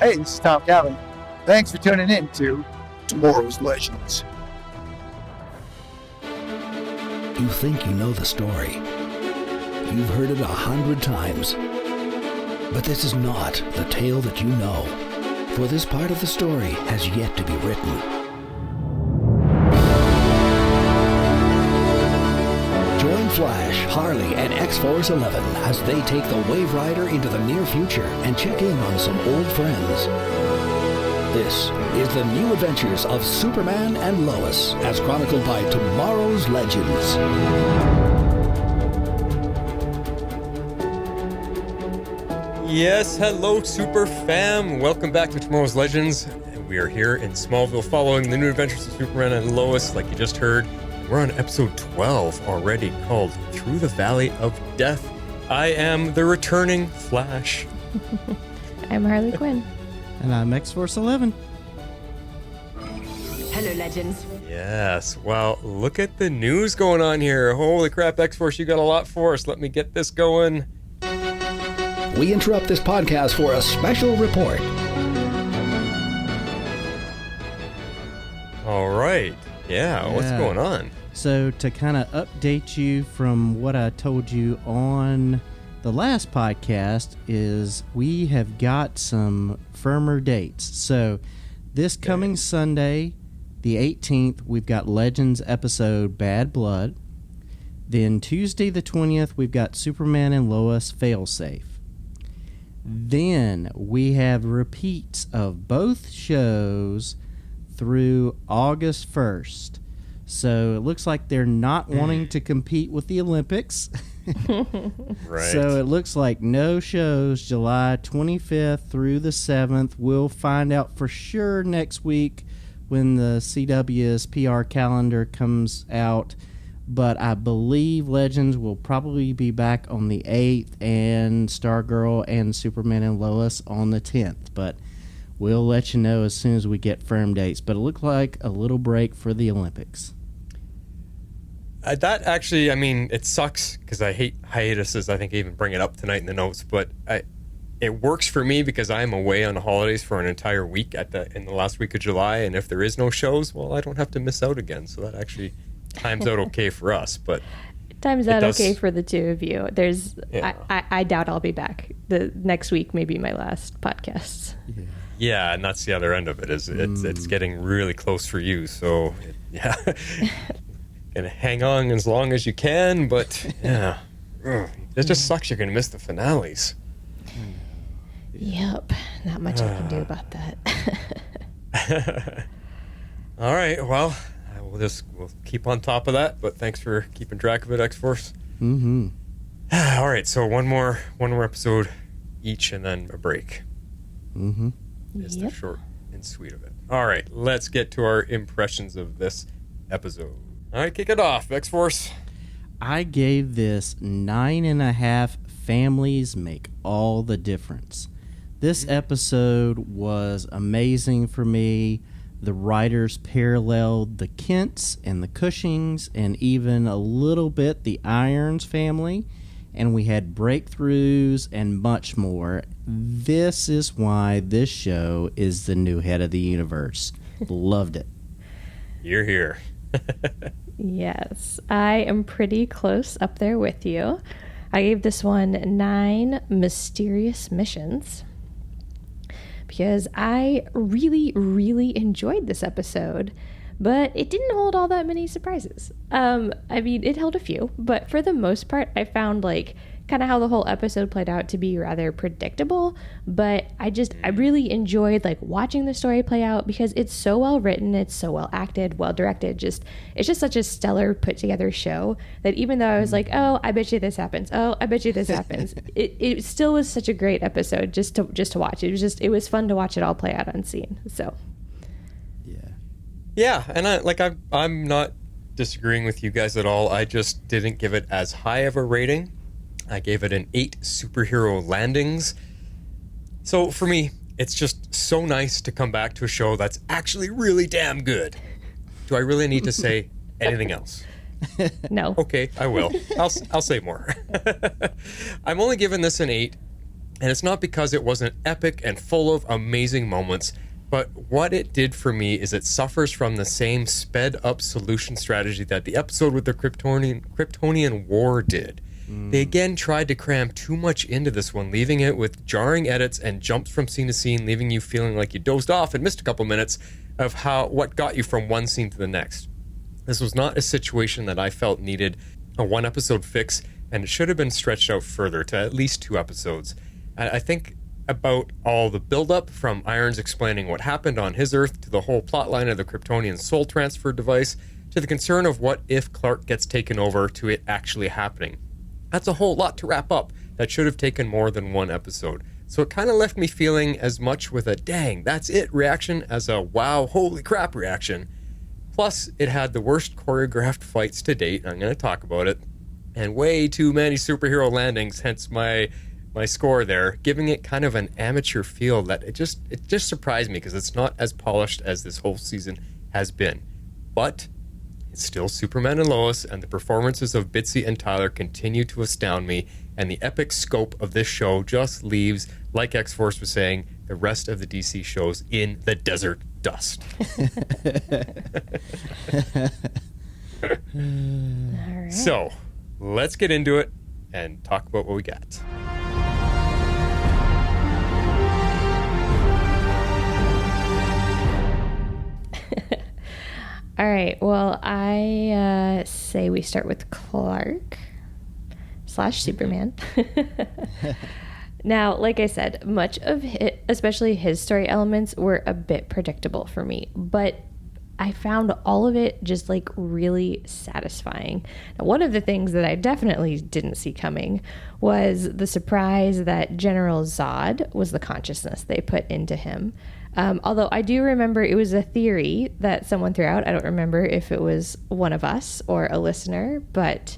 Hey, this is Tom Calvin. Thanks for tuning in to Tomorrow's Legends. You think you know the story. You've heard it 100 times. But this is not the tale that you know, for this part of the story has yet to be written. Join Flash, Harley, and X-Force 11 as they take the Wave Rider into the near future and check in on some old friends. This is the new adventures of Superman and Lois, as chronicled by Tomorrow's Legends. Yes, hello, Super Fam. Welcome back to Tomorrow's Legends. We are here in Smallville following the new adventures of Superman and Lois, like you just heard. We're on episode 12 already, called Through the Valley of Death. I am the returning Flash. I'm Harley Quinn. And I'm X-Force 11. Hello, Legends. Yes, well, look at the news going on here. Holy crap, X-Force, you got a lot for us. Let me get this going. We interrupt this podcast for a special report. All right. Yeah, what's going on? So to kind of update you from what I told you on the last podcast is we have got some firmer dates. So this coming Sunday, the 18th, we've got Legends episode Bad Blood. Then Tuesday the 20th, we've got Superman and Lois Failsafe. Then we have repeats of both shows through August 1st. So it looks like they're not wanting to compete with the Olympics. Right. So it looks like no shows July 25th through the 7th. We'll find out for sure next week when the CW's PR calendar comes out. But I believe Legends will probably be back on the 8th and Stargirl and Superman and Lois on the 10th. But we'll let you know as soon as we get firm dates. But it looked like a little break for the Olympics. That actually, I mean, it sucks because I hate hiatuses. I think I even bring it up tonight in the notes, but it works for me because I'm away on the holidays for an entire week in the last week of July, and if there is no shows, well, I don't have to miss out again. So that actually times out okay for us. But times out okay for the two of you. I doubt I'll be back. The next week may be my last podcast. Yeah, and that's the other end of it. It's getting really close for you. So yeah. Gonna hang on as long as you can, but yeah, it just sucks. You're gonna miss the finales. Yep, not much I can do about that. All right, well, we'll keep on top of that. But thanks for keeping track of it, X-Force. Mm-hmm. All right, so one more episode each, and then a break. Mm-hmm. Is the short and sweet of it. All right, let's get to our impressions of this episode. All right, kick it off, X-Force. I gave this 9.5 families make all the difference. This episode was amazing for me. The writers paralleled the Kents and the Cushings and even a little bit the Irons family. And we had breakthroughs and much more. This is why this show is the new head of the universe. Loved it. You're here. Yes, I am pretty close up there with you. I gave this one 9 mysterious missions because I really, really enjoyed this episode, but it didn't hold all that many surprises. I mean, it held a few, but for the most part, I found kind of how the whole episode played out to be rather predictable, but I really enjoyed watching the story play out because it's so well written, it's so well acted, well directed. It's just such a stellar put together show that even though I was oh, I bet you this happens, oh, I bet you this happens, it still was such a great episode just to watch. It was fun to watch it all play out on scene. So yeah, and I'm not disagreeing with you guys at all. I just didn't give it as high of a rating. I gave it an 8 superhero landings. So for me, it's just so nice to come back to a show that's actually really damn good. Do I really need to say anything else? No. Okay, I will. I'll say more. I'm only giving this an 8 And it's not because it wasn't epic and full of amazing moments, but what it did for me is it suffers from the same sped up solution strategy that the episode with the Kryptonian War did. They again tried to cram too much into this one, leaving it with jarring edits and jumps from scene to scene, leaving you feeling like you dozed off and missed a couple minutes of what got you from one scene to the next. This was not a situation that I felt needed a one episode fix, and it should have been stretched out further to at least 2 episodes. I think about all the buildup from Irons explaining what happened on his Earth, to the whole plotline of the Kryptonian soul transfer device, to the concern of what if Clark gets taken over, to it actually happening. That's a whole lot to wrap up that should have taken more than 1 episode. So it kind of left me feeling as much with a dang, that's it reaction as a wow, holy crap reaction. Plus, it had the worst choreographed fights to date, I'm going to talk about it, and way too many superhero landings, hence my score there, giving it kind of an amateur feel that it just surprised me because it's not as polished as this whole season has been. But it's still Superman and Lois, and the performances of Bitsy and Tyler continue to astound me, and the epic scope of this show just leaves, like X-Force was saying, the rest of the DC shows in the desert dust. All right. So, let's get into it and talk about what we got. All right. Well, I say we start with Clark / Superman. Now, like I said, much of it, especially his story elements, were a bit predictable for me, but I found all of it just like really satisfying. Now, one of the things that I definitely didn't see coming was the surprise that General Zod was the consciousness they put into him. Although I do remember it was a theory that someone threw out. I don't remember if it was one of us or a listener, but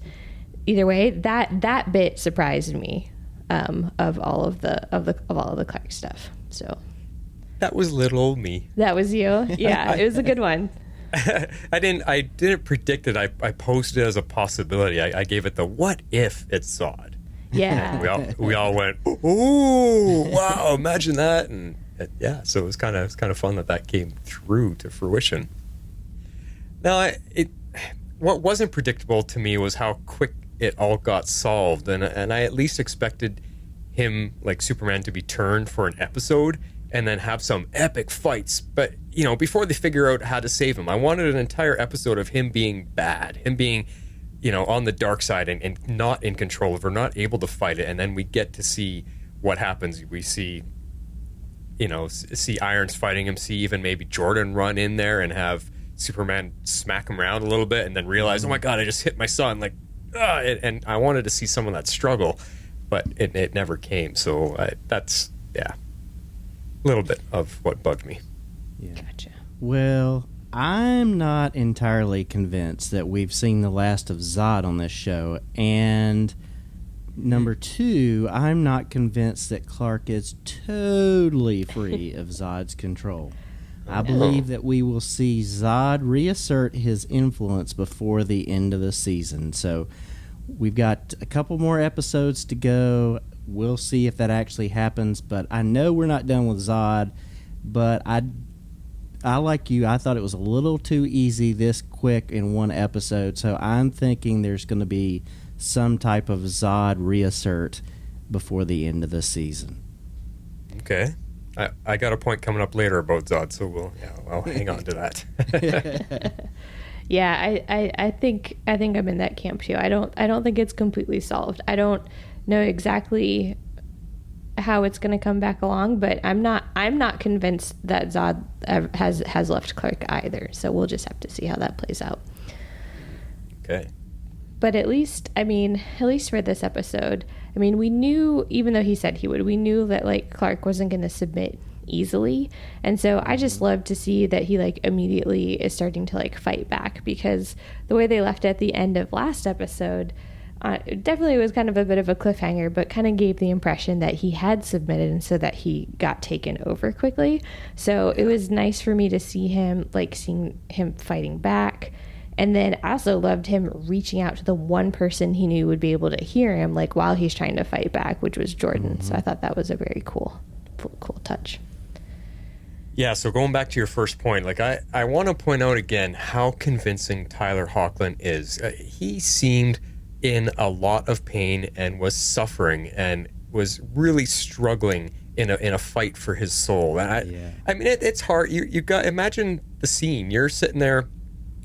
either way, that bit surprised me of all of the Clark stuff. So That was little old me. that was you. Yeah, it was a good one. I didn't predict it. I posted it as a possibility. I gave it the what if it's Zod. Yeah. We all went, ooh, wow, imagine that. And so it was kind of fun that came through to fruition. Now, what wasn't predictable to me was how quick it all got solved, and I at least expected him, like Superman, to be turned for an episode and then have some epic fights. But, before they figure out how to save him, I wanted an entire episode of him being bad, him being, on the dark side and not in control of or not able to fight it. And then we get to see what happens. We see, see Irons fighting him, see even maybe Jordan run in there and have Superman smack him around a little bit and then realize, oh my God, I just hit my son. And I wanted to see some of that struggle, but it never came. So that's, a little bit of what bugged me. Yeah. Gotcha. Well, I'm not entirely convinced that we've seen the last of Zod on this show. And number 2, I'm not convinced that Clark is totally free of Zod's control. I believe that we will see Zod reassert his influence before the end of the season. So we've got a couple more episodes to go. We'll see if that actually happens. But I know we're not done with Zod. But I like you, I thought it was a little too easy this quick in one episode. So I'm thinking there's going to be some type of Zod reassert before the end of the season. Okay. I got a point coming up later about Zod, so I'll hang on to that. Yeah, I think I'm in that camp too. I don't think it's completely solved. I don't know exactly how it's going to come back along, but I'm not convinced that Zod has left Clark either. So we'll just have to see how that plays out. Okay. But at least for this episode, we knew, even though he said he would, we knew that Clark wasn't going to submit easily. And so I just love to see that he immediately is starting to fight back, because the way they left at the end of last episode, it definitely was kind of a bit of a cliffhanger, but kind of gave the impression that he had submitted, and so that he got taken over quickly. So it was nice for me to see him, seeing him fighting back, And then I also loved him reaching out to the one person he knew would be able to hear him, like while he's trying to fight back, which was Jordan. So I thought that was a very cool touch. Yeah, so going back to your first point, like I want to point out again how convincing Tyler Hoechlin is. He seemed in a lot of pain and was suffering and was really struggling in a fight for his soul. And I mean, it's hard. You got imagine the scene. You're sitting there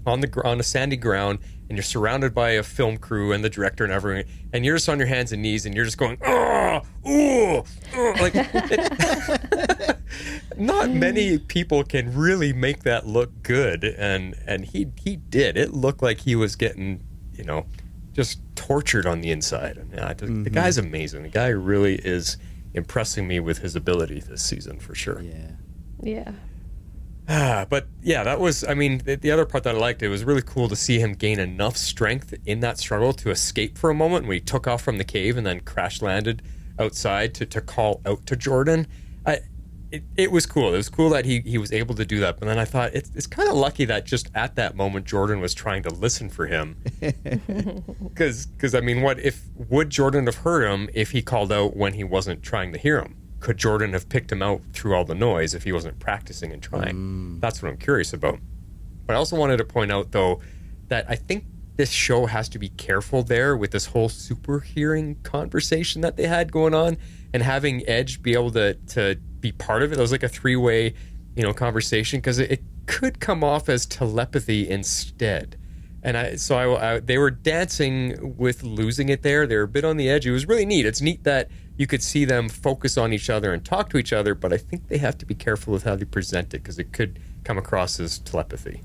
on a sandy ground, and you're surrounded by a film crew and the director and everyone, and you're just on your hands and knees, and you're just going, oh, oh, oh. Like, not many people can really make that look good, and he did. It looked like he was getting, just tortured on the inside. And the guy's amazing. The guy really is impressing me with his ability this season for sure. Yeah. But yeah, that was, I mean, the other part that I liked, it was really cool to see him gain enough strength in that struggle to escape for a moment when he took off from the cave and then crash landed outside to call out to Jordan. It was cool. It was cool that he was able to do that. But then I thought it's kind of lucky that just at that moment Jordan was trying to listen for him. Because I mean, would Jordan have heard him if he called out when he wasn't trying to hear him? Could Jordan have picked him out through all the noise if he wasn't practicing and trying? That's what I'm curious about. But I also wanted to point out, though, that I think this show has to be careful there with this whole super hearing conversation that they had going on, and having Edge be able to be part of it. It was like a three-way, conversation, because it could come off as telepathy instead. And they were dancing with losing it there. They were a bit on the edge. It was really neat. It's neat that you could see them focus on each other and talk to each other, but I think they have to be careful with how they present it, because it could come across as telepathy.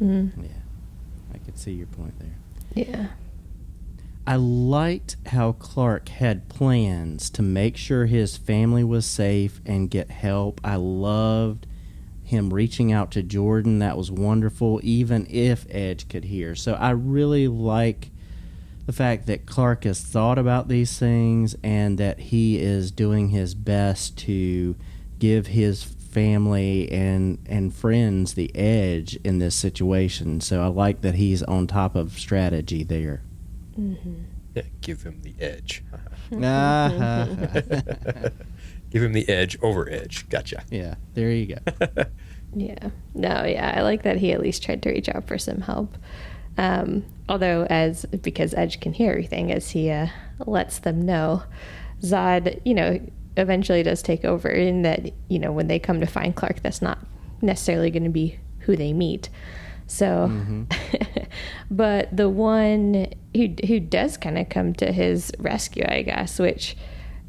Mm-hmm. Yeah, I could see your point there. Yeah. I liked how Clark had plans to make sure his family was safe and get help. I loved him reaching out to Jordan. That was wonderful, even if Edge could hear. So I really like the fact that Clark has thought about these things and that he is doing his best to give his family and friends the edge in this situation. So I like that he's on top of strategy there. Mm-hmm. Yeah, give him the edge. Give him the edge over Edge. Gotcha. Yeah, there you go. Yeah. No, yeah. I like that he at least tried to reach out for some help. Although, because Edge can hear everything, as he lets them know, Zod, eventually does take over, in that, when they come to find Clark, that's not necessarily going to be who they meet. So, but the one who does kind of come to his rescue, I guess, which,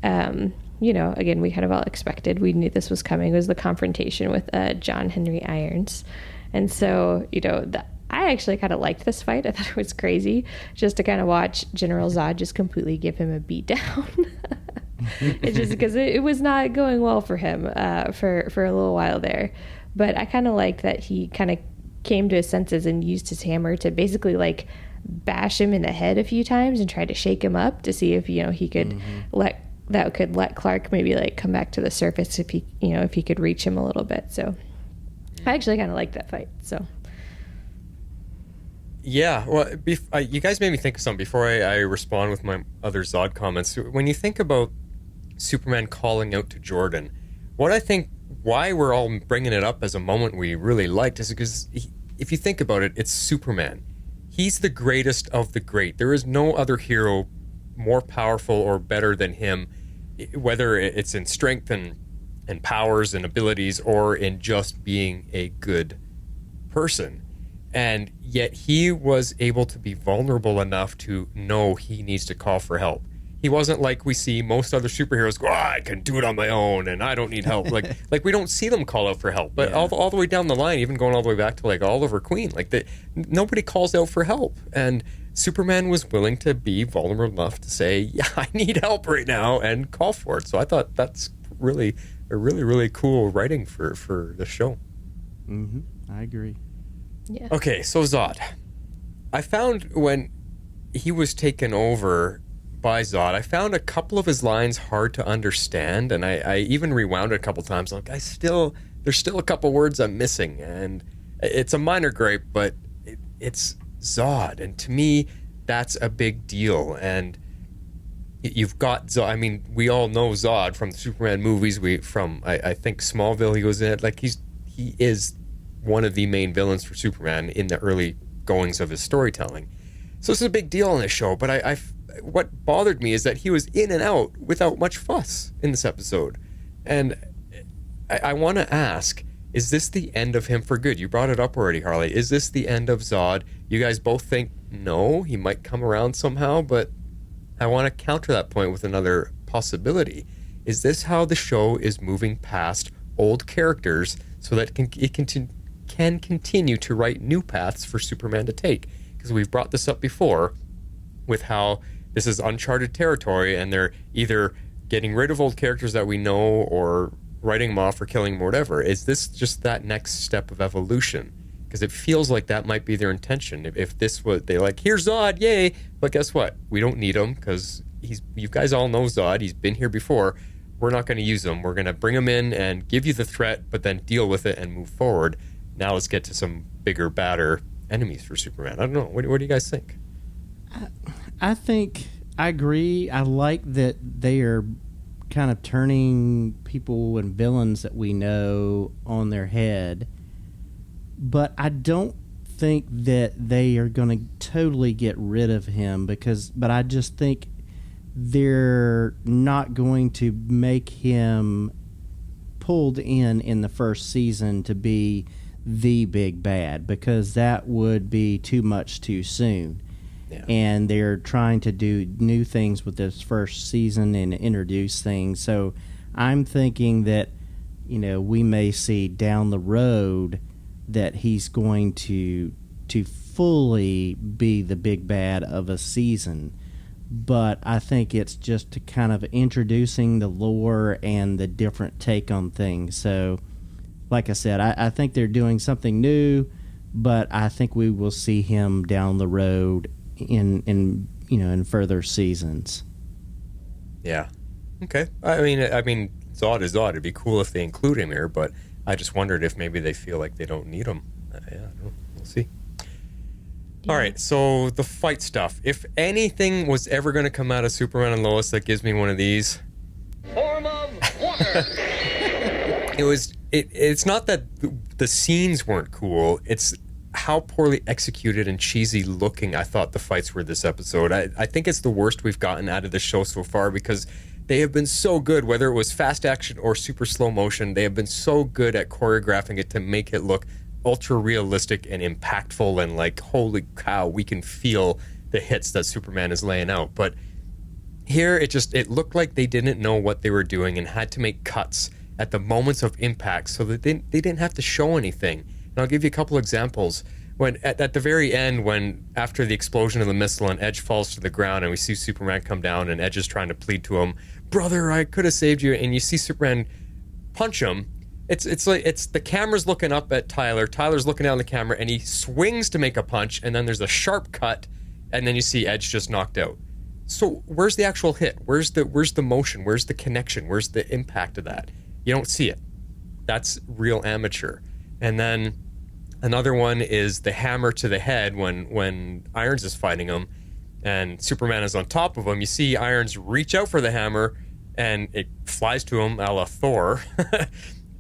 again, we kind of all expected, we knew this was coming, was the confrontation with John Henry Irons. And so, I actually kind of liked this fight. I thought it was crazy just to kind of watch General Zod just completely give him a beat down. It's just because it was not going well for him for a little while there. But I kind of liked that he kind of came to his senses and used his hammer to basically bash him in the head a few times and try to shake him up to see if he could let Clark maybe come back to the surface if he could reach him a little bit. So I actually kind of liked that fight. So. Yeah, well, you guys made me think of something before I respond with my other Zod comments. When you think about Superman calling out to Jordan, what I think, why we're all bringing it up as a moment we really liked, is because if you think about it, it's Superman. He's the greatest of the great. There is no other hero more powerful or better than him, whether it's in strength and powers and abilities, or in just being a good person. And yet he was able to be vulnerable enough to know he needs to call for help. He wasn't like we see most other superheroes go, I can do it on my own and I don't need help. Like we don't see them call out for help. But all the way down the line, even going all the way back to Oliver Queen, nobody calls out for help. And Superman was willing to be vulnerable enough to say, yeah, I need help right now, and call for it. So I thought that's really cool writing for the show. Mm-hmm. I agree. Yeah. Okay, so Zod. I found when he was taken over by Zod, I found a couple of his lines hard to understand, and I even rewound it a couple times. There's still a couple words I'm missing, and it's a minor gripe, but Zod. And to me, that's a big deal. And you've got Zod. I mean, we all know Zod from the Superman movies. I think Smallville, he goes in it. Like, he is one of the main villains for Superman in the early goings of his storytelling. So this is a big deal on this show. But what bothered me is that he was in and out without much fuss in this episode. And I want to ask, is this the end of him for good? You brought it up already, Harley. Is this the end of Zod? You guys both think, no, he might come around somehow, but I want to counter that point with another possibility. Is this how the show is moving past old characters so that it can continue to write new paths for Superman to take? Because we've brought this up before with how this is uncharted territory, and they're either getting rid of old characters that we know or writing them off or killing them or whatever. Is this just that next step of evolution? Because it feels like that might be their intention. If this was, they like, here's Zod, yay, but guess what? We don't need him because you guys all know Zod. He's been here before. We're not going to use him. We're going to bring him in and give you the threat, but then deal with it and move forward. Now let's get to some bigger, badder enemies for Superman. I don't know. What do you guys think? I think I agree. I like that they are kind of turning people and villains that we know on their head, but I don't think that they are going to totally get rid of him but I just think they're not going to make him pulled in the first season to be the big bad, because that would be too much too soon. Yeah. And they're trying to do new things with this first season and introduce things. So I'm thinking that, we may see down the road that he's going to fully be the big bad of a season. But I think it's just to kind of introducing the lore and the different take on things. So, like I said, I think they're doing something new, but I think we will see him down the road in further seasons. Yeah. Okay. I mean, Zod is Zod. It'd be cool if they include him here, but I just wondered if maybe they feel like they don't need him. I don't know. We'll see. Yeah. All right. So the fight stuff. If anything was ever going to come out of Superman and Lois that gives me one of these, form of water. It's not that the scenes weren't cool. It's how poorly executed and cheesy looking I thought the fights were this episode. I think it's the worst we've gotten out of the show so far, because they have been so good, whether it was fast action or super slow motion, they have been so good at choreographing it to make it look ultra realistic and impactful, and like, holy cow, we can feel the hits that Superman is laying out. But here it looked like they didn't know what they were doing and had to make cuts at the moments of impact so that they didn't have to show anything. And I'll give you a couple examples. When at the very end, when after the explosion of the missile and Edge falls to the ground and we see Superman come down and Edge is trying to plead to him, brother, I could have saved you, and you see Superman punch him. It's like the camera's looking up at Tyler. Tyler's looking down the camera and he swings to make a punch, and then there's a sharp cut, and then you see Edge just knocked out. So where's the actual hit? Where's the motion? Where's the connection? Where's the impact of that? You don't see it. That's real amateur. And then another one is the hammer to the head when Irons is fighting him and Superman is on top of him. You see Irons reach out for the hammer and it flies to him a la Thor.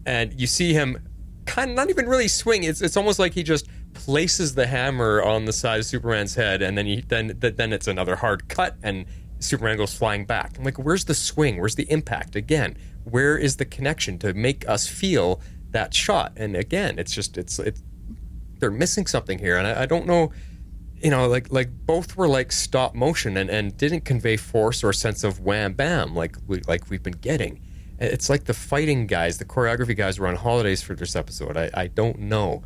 And you see him kind of not even really swing. It's almost like he just places the hammer on the side of Superman's head, and then then it's another hard cut and Superman goes flying back. I'm like, where's the swing? Where's the impact? Again, where is the connection to make us feel that shot? And again, it's they're missing something here, and I don't know, like both were like stop motion and didn't convey force or sense of wham bam like we've been getting. It's like the fighting guys, the choreography guys were on holidays for this episode. I don't know.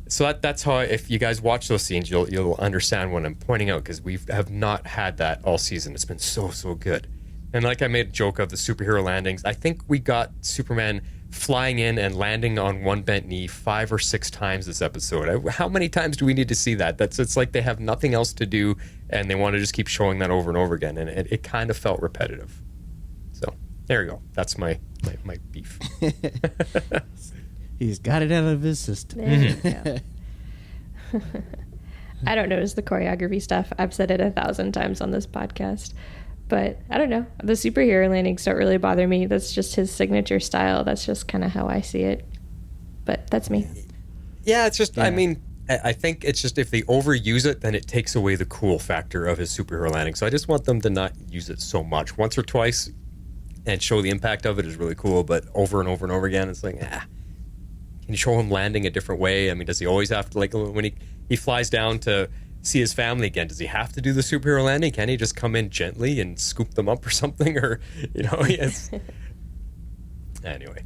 So that's how, if you guys watch those scenes, you'll understand what I'm pointing out, because we have not had that all season. It's been so good. And like I made a joke of the superhero landings, I think we got Superman flying in and landing on one bent knee 5 or 6 times this episode. How many times do we need to see that? It's like they have nothing else to do and they want to just keep showing that over and over again, and it kind of felt repetitive. So there you go. That's my beef. He's got it out of his system. There you go. I don't notice the choreography stuff. I've said it 1,000 times on this podcast. But I don't know. The superhero landings don't really bother me. That's just his signature style. That's just kind of how I see it. But that's me. Yeah, it's just, I mean, I think it's just if they overuse it, then it takes away the cool factor of his superhero landing. So I just want them to not use it so much. Once or twice and show the impact of it is really cool, but over and over and over again, it's like, can you show him landing a different way? I mean, does he always have to, like, when he flies down to see his family again, does he have to do the superhero landing? Can he just come in gently and scoop them up or something? Or, Anyway,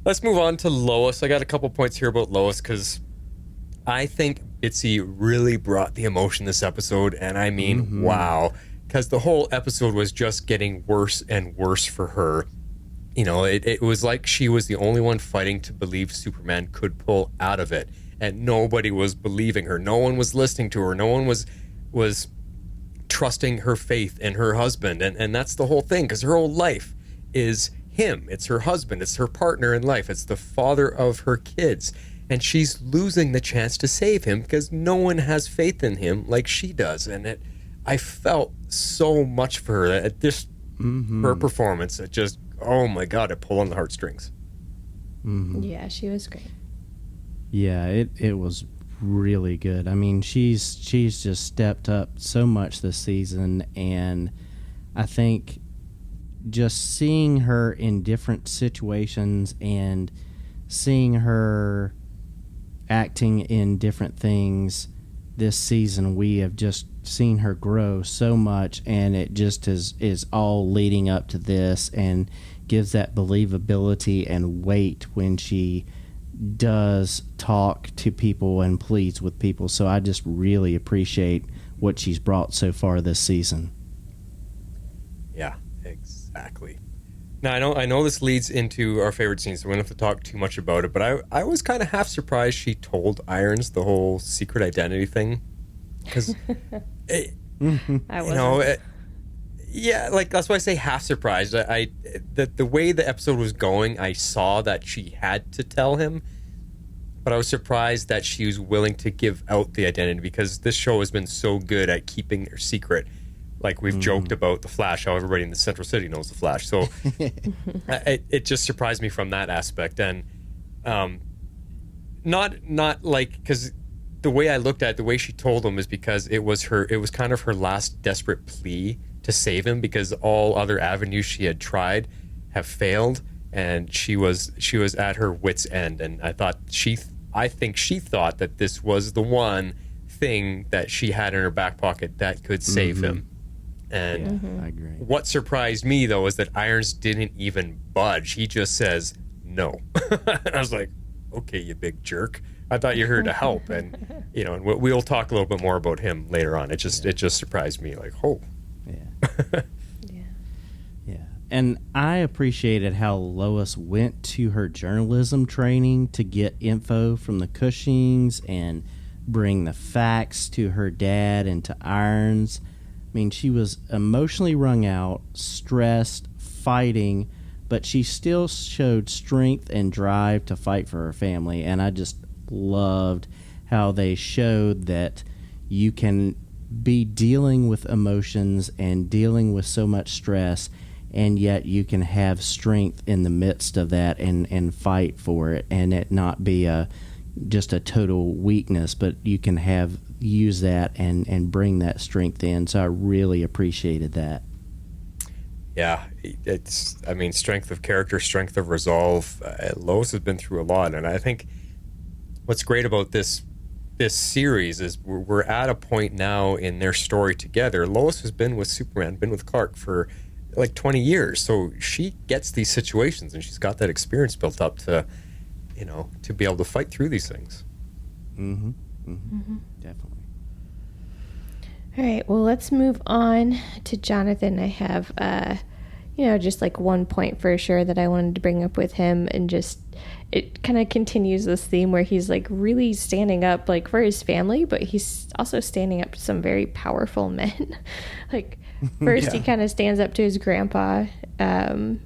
let's move on to Lois. I got a couple points here about Lois because I think Bitsy really brought the emotion this episode, and I mean, wow. Because the whole episode was just getting worse and worse for her. It was like she was the only one fighting to believe Superman could pull out of it, and nobody was believing her. No one was listening to her. No one was trusting her faith in her husband, and that's the whole thing, because her whole life is him. It's her husband. It's her partner in life. It's the father of her kids, and she's losing the chance to save him because no one has faith in him like she does, and I felt so much for her. Her performance, it just, oh my God, it pulled on the heartstrings. Yeah, she was great. Yeah, it was really good. I mean, she's just stepped up so much this season, and I think just seeing her in different situations and seeing her acting in different things this season, we have just seen her grow so much, and it just is all leading up to this and gives that believability and weight when she does talk to people and pleads with people. So I just really appreciate what she's brought so far this season. Yeah, exactly. Now, I know this leads into our favorite scene, so we don't have to talk too much about it, but I was kind of half surprised she told Irons the whole secret identity thing. Because, I wasn't. yeah, like, that's why I say half surprised. The way the episode was going, I saw that she had to tell him, but I was surprised that she was willing to give out the identity, because this show has been so good at keeping their secret. Like, we've joked about the Flash, how everybody in the Central City knows the Flash. So it just surprised me from that aspect. And not like, because the way I looked at it, the way she told him is because it was kind of her last desperate plea to save him, because all other avenues she had tried have failed, and she was at her wit's end. And I think she thought that this was the one thing that she had in her back pocket that could save him. And I agree. What surprised me, though, is that Irons didn't even budge. He just says no. And I was like, okay, you big jerk. I thought you were here to help. And, and we'll talk a little bit more about him later on. It just surprised me, like, oh. Yeah. Yeah. And I appreciated how Lois went to her journalism training to get info from the Cushings and bring the facts to her dad and to Irons. I mean, she was emotionally wrung out, stressed, fighting, but she still showed strength and drive to fight for her family. And I just loved how they showed that you can be dealing with emotions and dealing with so much stress, and yet you can have strength in the midst of that and fight for it, and it not be just a total weakness, but you can use that and bring that strength in. So I really appreciated that. Yeah, strength of character, strength of resolve. Lois has been through a lot, and I think what's great about this series is we're at a point now in their story together. Lois has been with Superman, been with Clark for like 20 years, so she gets these situations, and she's got that experience built up to be able to fight through these things. Definitely. All right, well, let's move on to Jonathan. I have, just like one point for sure that I wanted to bring up with him, and just it kind of continues this theme where he's like really standing up like for his family, but he's also standing up to some very powerful men. Like first he kind of stands up to his grandpa,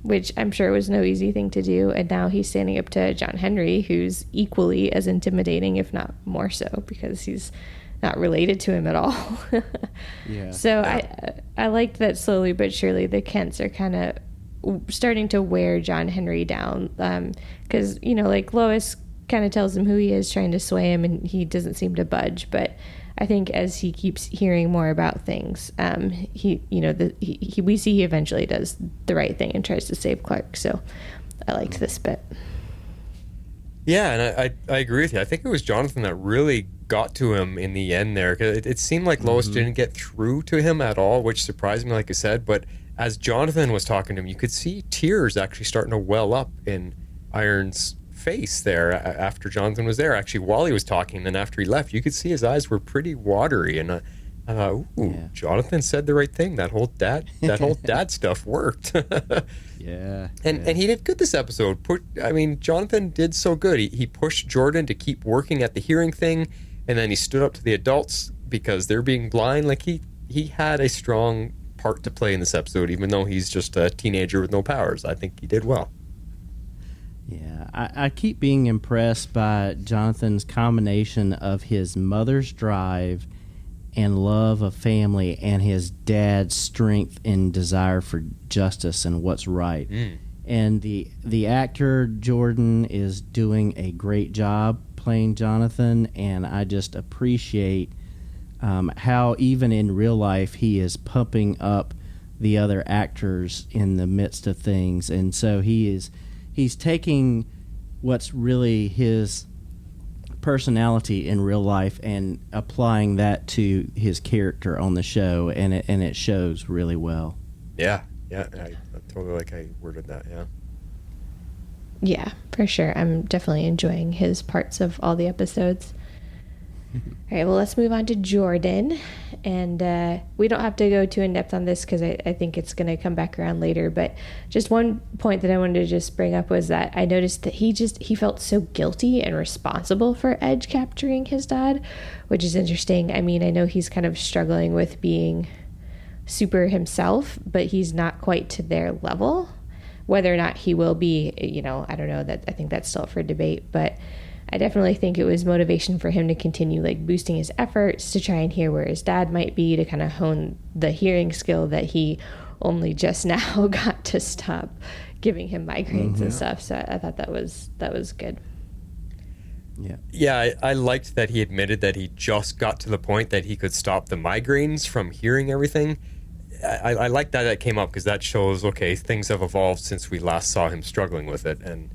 which I'm sure was no easy thing to do, and now he's standing up to John Henry, who's equally as intimidating, if not more so, because he's not related to him at all. Yeah. So I liked that slowly but surely the Kents are kind of starting to wear John Henry down, because like Lois kind of tells him who he is, trying to sway him, and he doesn't seem to budge. But I think as he keeps hearing more about things, we see he eventually does the right thing and tries to save Clark. So I liked this bit. Yeah, and I agree with you. I think it was Jonathan that really got to him in the end there. 'Cause it seemed like Lois didn't get through to him at all, which surprised me, like I said. But as Jonathan was talking to him, you could see tears actually starting to well up in Iron's face there after Jonathan was there. Actually, while he was talking and after he left, you could see his eyes were pretty watery. And I thought, ooh, yeah. Jonathan said the right thing. That whole dad stuff worked. Yeah. And he did good this episode. Jonathan did so good. He pushed Jordan to keep working at the hearing thing, and then he stood up to the adults because they're being blind. Like he had a strong part to play in this episode, even though he's just a teenager with no powers. I think he did well. Yeah, I keep being impressed by Jonathan's combination of his mother's drive and love of family and his dad's strength and desire for justice and what's right. And the actor Jordan is doing a great job playing Jonathan, and I just appreciate how even in real life he is pumping up the other actors in the midst of things. And so he's taking what's really his personality in real life and applying that to his character on the show, and it shows really well. Yeah, I totally like how you worded that. Yeah, for sure. I'm definitely enjoying his parts of all the episodes. All right, well, let's move on to Jordan. And we don't have to go too in-depth on this because I think it's going to come back around later. But just one point that I wanted to just bring up was that I noticed that he felt so guilty and responsible for Edge capturing his dad, which is interesting. I mean, I know he's kind of struggling with being super himself, but he's not quite to their level. Whether or not he will be, I don't know. I think that's still up for debate. But I definitely think it was motivation for him to continue boosting his efforts to try and hear where his dad might be, to kind of hone the hearing skill that he only just now got to stop giving him migraines and stuff. So I thought that was good. Yeah, I liked that he admitted that he just got to the point that he could stop the migraines from hearing everything. I like that came up because that shows, okay, things have evolved since we last saw him struggling with it. And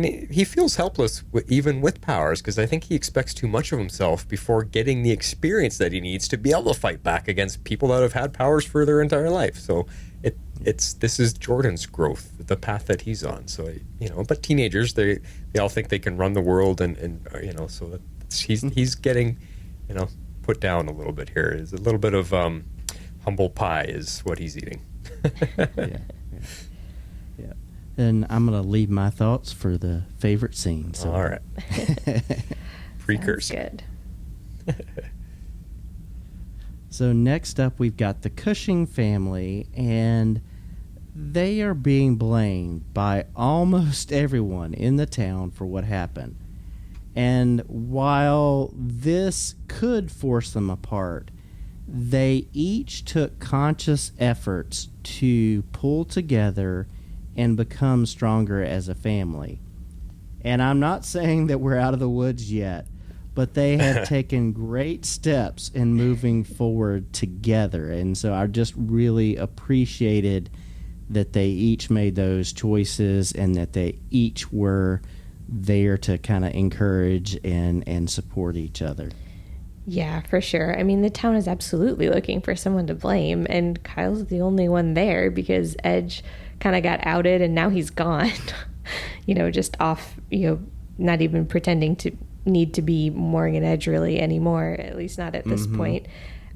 he feels helpless even with powers, because I think he expects too much of himself before getting the experience that he needs to be able to fight back against people that have had powers for their entire life. So this is Jordan's growth, the path that he's on. So but teenagers, they all think they can run the world, and so he's getting put down a little bit here. Is a little bit of humble pie is what he's eating. Yeah. And I'm going to leave my thoughts for the favorite scene. So. All right. Precursor. Good. So next up, we've got the Cushing family, and they are being blamed by almost everyone in the town for what happened. And while this could force them apart, they each took conscious efforts to pull together and become stronger as a family. And I'm not saying that we're out of the woods yet, but they have taken great steps in moving forward together. And so I just really appreciated that they each made those choices and that they each were there to kind of encourage and support each other. Yeah, for sure. I mean, the town is absolutely looking for someone to blame, and Kyle's the only one there because Edge kind of got outed and now he's gone. Just off, not even pretending to need to be Morgan Edge really anymore, at least not at this point.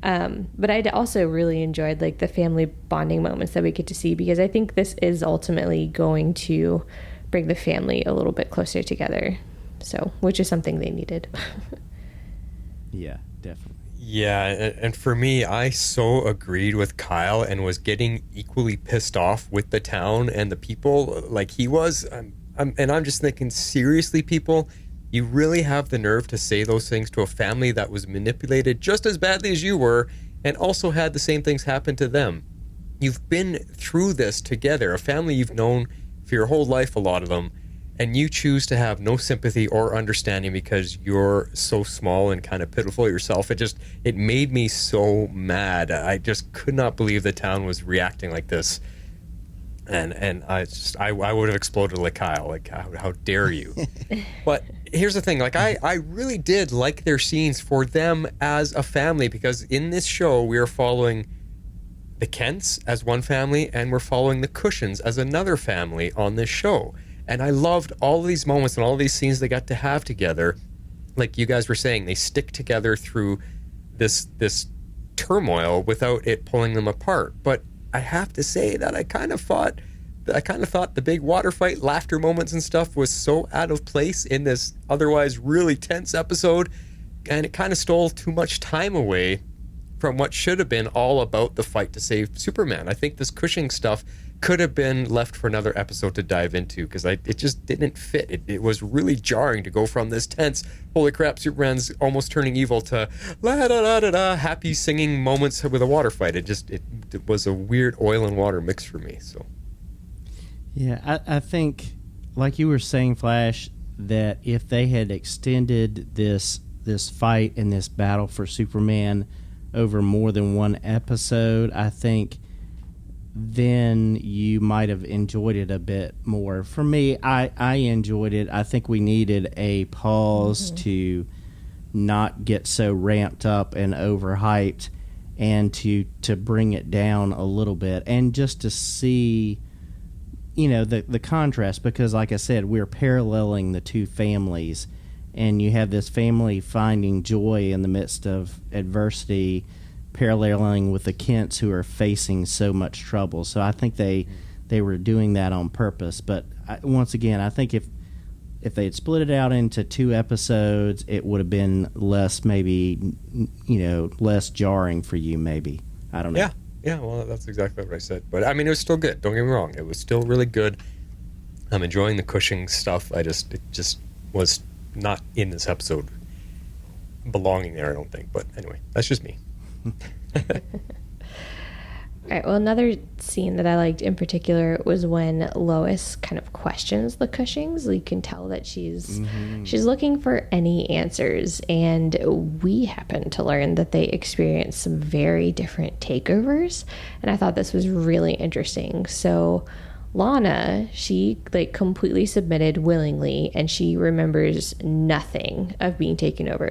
But I also really enjoyed the family bonding moments that we get to see, because I think this is ultimately going to bring the family a little bit closer together. So, which is something they needed. Yeah, definitely. Yeah, and for me, I so agreed with Kyle and was getting equally pissed off with the town and the people like he was. I'm just thinking, seriously, people, You really have the nerve to say those things to a family that was manipulated just as badly as you were and also had the same things happen to them. You've been through this together, a family you've known for your whole life, a lot of them, and you choose to have no sympathy or understanding because you're so small and kind of pitiful yourself. It made me so mad. I just could not believe the town was reacting like this. And I would have exploded like Kyle. Like, how dare you? But here's the thing. Like, I really did like their scenes for them as a family, because in this show we are following the Kents as one family and we're following the Cushins as another family on this show. And I loved all of these moments and all of these scenes they got to have together. Like you guys were saying, they stick together through this turmoil without it pulling them apart. But I have to say that I kind of thought the big water fight, laughter moments and stuff was so out of place in this otherwise really tense episode, and it kind of stole too much time away from what should have been all about the fight to save Superman. I think this Cushing stuff could have been left for another episode to dive into, because it just didn't fit. It was really jarring to go from this tense, holy crap, Superman's almost turning evil, to la da da da da, happy singing moments with a water fight. It was a weird oil and water mix for me. So, yeah, I think, like you were saying, Flash, that if they had extended this fight and this battle for Superman over more than one episode, I think then you might have enjoyed it a bit more. For me, I enjoyed it. I think we needed a pause to not get so ramped up and overhyped, and to bring it down a little bit, and just to see, the contrast, because like I said, we're paralleling the two families, and you have this family finding joy in the midst of adversity, paralleling with the Kents who are facing so much trouble. So I think they were doing that on purpose. But once again, I think if they had split it out into two episodes, it would have been less, maybe, less jarring for you, maybe. I don't know. Yeah, well, that's exactly what I said. But, I mean, it was still good. Don't get me wrong. It was still really good. I'm enjoying the Cushing stuff. It just was not in this episode belonging there, I don't think. But anyway, that's just me. All right, well, another scene that I liked in particular was when Lois kind of questions the Cushings. You can tell that she's looking for any answers, and we happen to learn that they experienced some very different takeovers, and I thought this was really interesting. So Lana, she completely submitted willingly, and she remembers nothing of being taken over,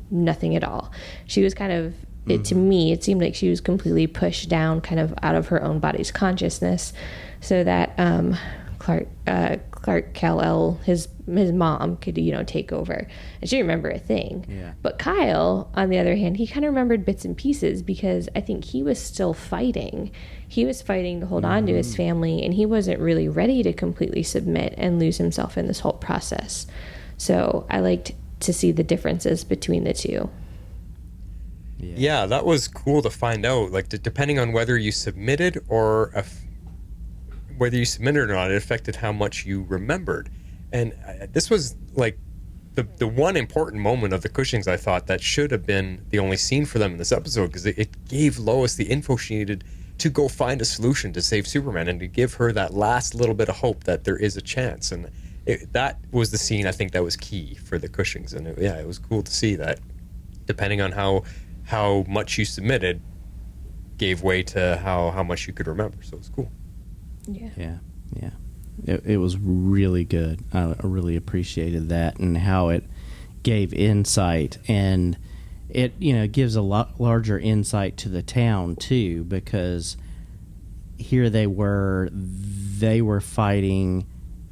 nothing at all. She was kind of, to me, it seemed like she was completely pushed down kind of out of her own body's consciousness, so that Clark Kal-El, his mom, could, take over. And she remembered a thing. Yeah. But Kyle, on the other hand, he kind of remembered bits and pieces, because I think he was still fighting. He was fighting to hold on to his family, and he wasn't really ready to completely submit and lose himself in this whole process. So I liked to see the differences between the two. Yeah, that was cool to find out. Depending on whether you submitted or whether you submitted or not, it affected how much you remembered. And this was the one important moment of the Cushings, I thought, that should have been the only scene for them in this episode, because it gave Lois the info she needed to go find a solution to save Superman, and to give her that last little bit of hope that there is a chance. And that was the scene, I think, that was key for the Cushings. And it was cool to see that, depending on how much you submitted, gave way to how much you could remember. So it's cool. Yeah. It was really good. I really appreciated that, and how it gave insight, and it gives a lot larger insight to the town too, because here they were fighting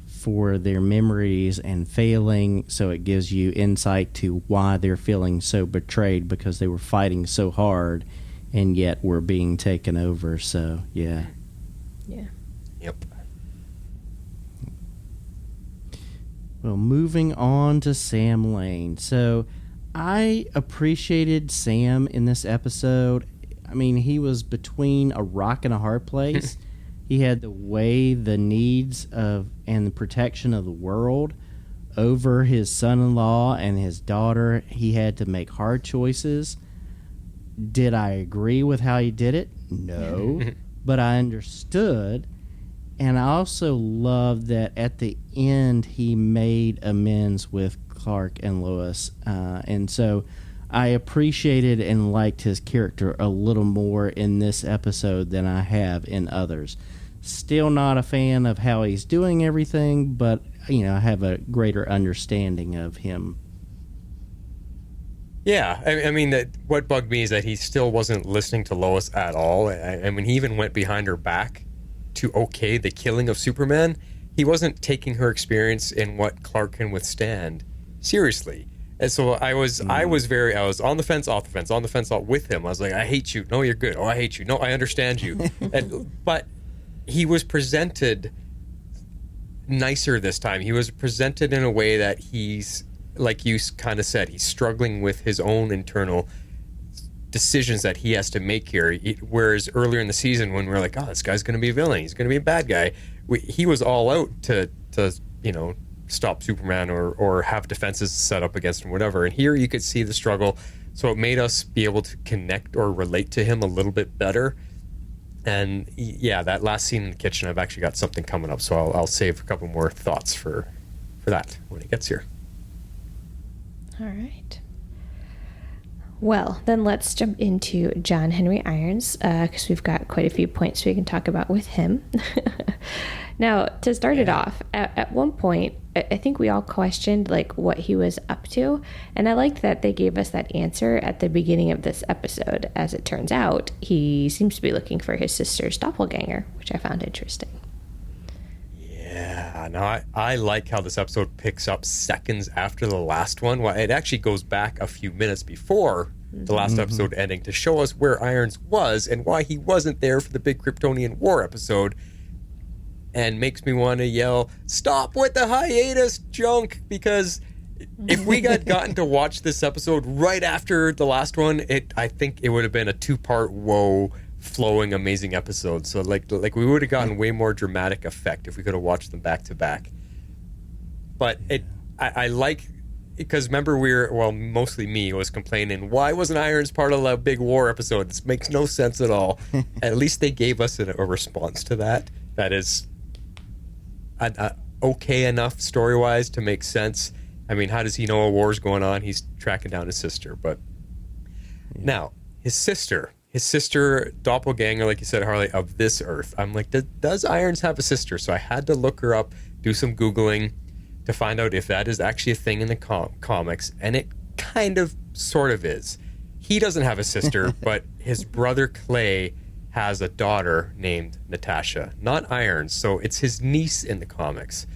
for their memories and failing, so it gives you insight to why they're feeling so betrayed, because they were fighting so hard and yet were being taken over. So yeah. Yep. Well, moving on to Sam Lane. So I appreciated Sam in this episode. I mean, he was between a rock and a hard place. He had to weigh the needs of and the protection of the world over his son-in-law and his daughter. He had to make hard choices. Did I agree with how he did it? No. But I understood. And I also loved that at the end he made amends with Clark and Lois. And so I appreciated and liked his character a little more in this episode than I have in others. Still not a fan of how he's doing everything, but I have a greater understanding of him. Yeah, I mean, what bugged me is that he still wasn't listening to Lois at all. I mean, he even went behind her back to okay the killing of Superman. He wasn't taking her experience in what Clark can withstand seriously. And so I was on the fence, off the fence, on the fence, with him. I was like, I hate you. No, you're good. Oh, I hate you. No, I understand you. But he was presented nicer this time. He was presented in a way that he's, like you kind of said, he's struggling with his own internal decisions that he has to make here. Whereas earlier in the season, when we were like, oh, this guy's going to be a villain, he's going to be a bad guy, he was all out to stop Superman or have defenses set up against him, whatever. And here you could see the struggle. So it made us be able to connect or relate to him a little bit better. And yeah, that last scene in the kitchen, I've actually got something coming up, so I'll save a couple more thoughts for that when he gets here. All right. Well, then let's jump into John Henry Irons, because we've got quite a few points we can talk about with him. Now, to start it off, at one point, I think we all questioned what he was up to, and I liked that they gave us that answer at the beginning of this episode. As it turns out, he seems to be looking for his sister's doppelganger, which I found interesting. Yeah, no, I like how this episode picks up seconds after the last one. Well, it actually goes back a few minutes before the last episode ending to show us where Irons was and why he wasn't there for the big Kryptonian War episode. And makes me want to yell, stop with the hiatus junk, because if we had gotten to watch this episode right after the last one, I think it would have been a 2-part flowing amazing episode. So like we would have gotten way more dramatic effect if we could have watched them back to back. But I like, because remember mostly me was complaining, why wasn't Irons part of the big war episode? This makes no sense at all. At least they gave us a response to that is okay enough story-wise to make sense. I mean, how does he know a war's going on? He's tracking down his sister. But now, his sister doppelganger, like you said, Harley, of this Earth. I'm like, does Irons have a sister? So I had to look her up, do some Googling to find out if that is actually a thing in the comics. And it kind of sort of is. He doesn't have a sister, but his brother Clay has a daughter named Natasha, not Irons. So it's his niece in the comics.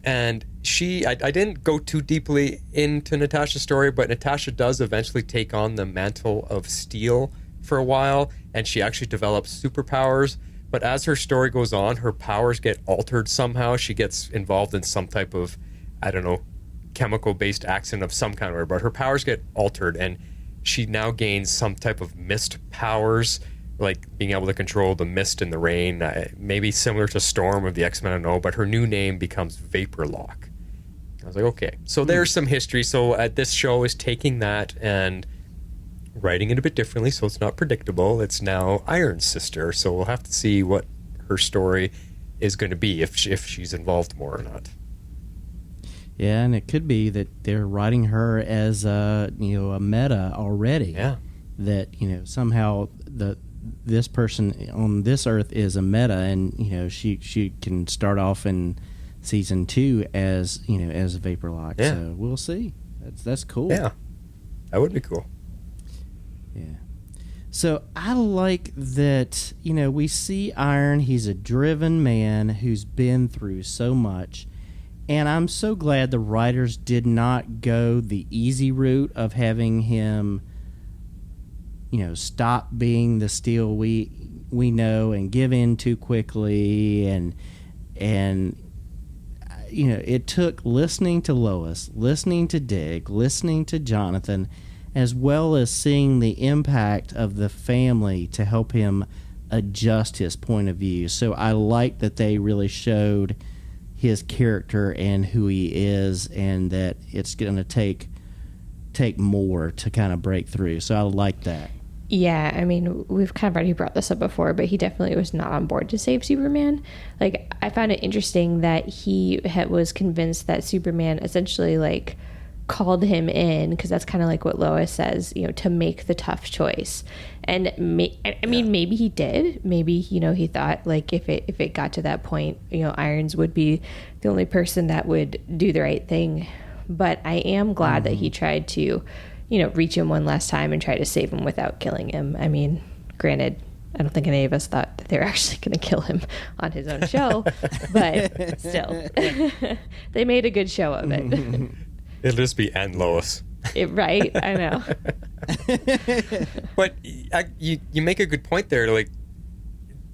And I didn't go too deeply into Natasha's story, but Natasha does eventually take on the mantle of steel for a while, and she actually develops superpowers. But as her story goes on, her powers get altered somehow. She gets involved in some type of, chemical-based accident of some kind, but her powers get altered, and she now gains some type of mist powers, like being able to control the mist and the rain, maybe similar to Storm of the X-Men, I don't know, but her new name becomes Vaporlock. I was like, okay, so there's some history. So this show is taking that and writing it a bit differently, so it's not predictable. It's now Iron's sister, so we'll have to see what her story is going to be, if she's involved more or not. Yeah, and it could be that they're writing her as a meta already. Yeah, that somehow this person on this Earth is a meta, and she can start off in season 2 as as Vaporlock. Yeah. So we'll see. That's cool. Yeah, that would be cool. Yeah. So I like that, we see Iron. He's a driven man who's been through so much. And I'm so glad the writers did not go the easy route of having him, stop being the Steel we know and give in too quickly. And it took listening to Lois, listening to Dick, listening to Jonathan, as well as seeing the impact of the family to help him adjust his point of view. So I like that they really showed his character and who he is, and that it's going to take more to kind of break through. So I like that. Yeah, I mean, we've kind of already brought this up before, but he definitely was not on board to save Superman. Like, I found it interesting that he was convinced that Superman essentially, like, called him in, because that's kind of like what Lois says, you know, to make the tough choice. And maybe he did. Maybe, you know, he thought, like, if it got to that point, you know, Irons would be the only person that would do the right thing. But I am glad that he tried to, you know, reach him one last time and try to save him without killing him. I mean, granted, I don't think any of us thought that they were actually going to kill him on his own show, but still, they made a good show of it. It'll just be and Lois. Right? I know. But you make a good point there. Like,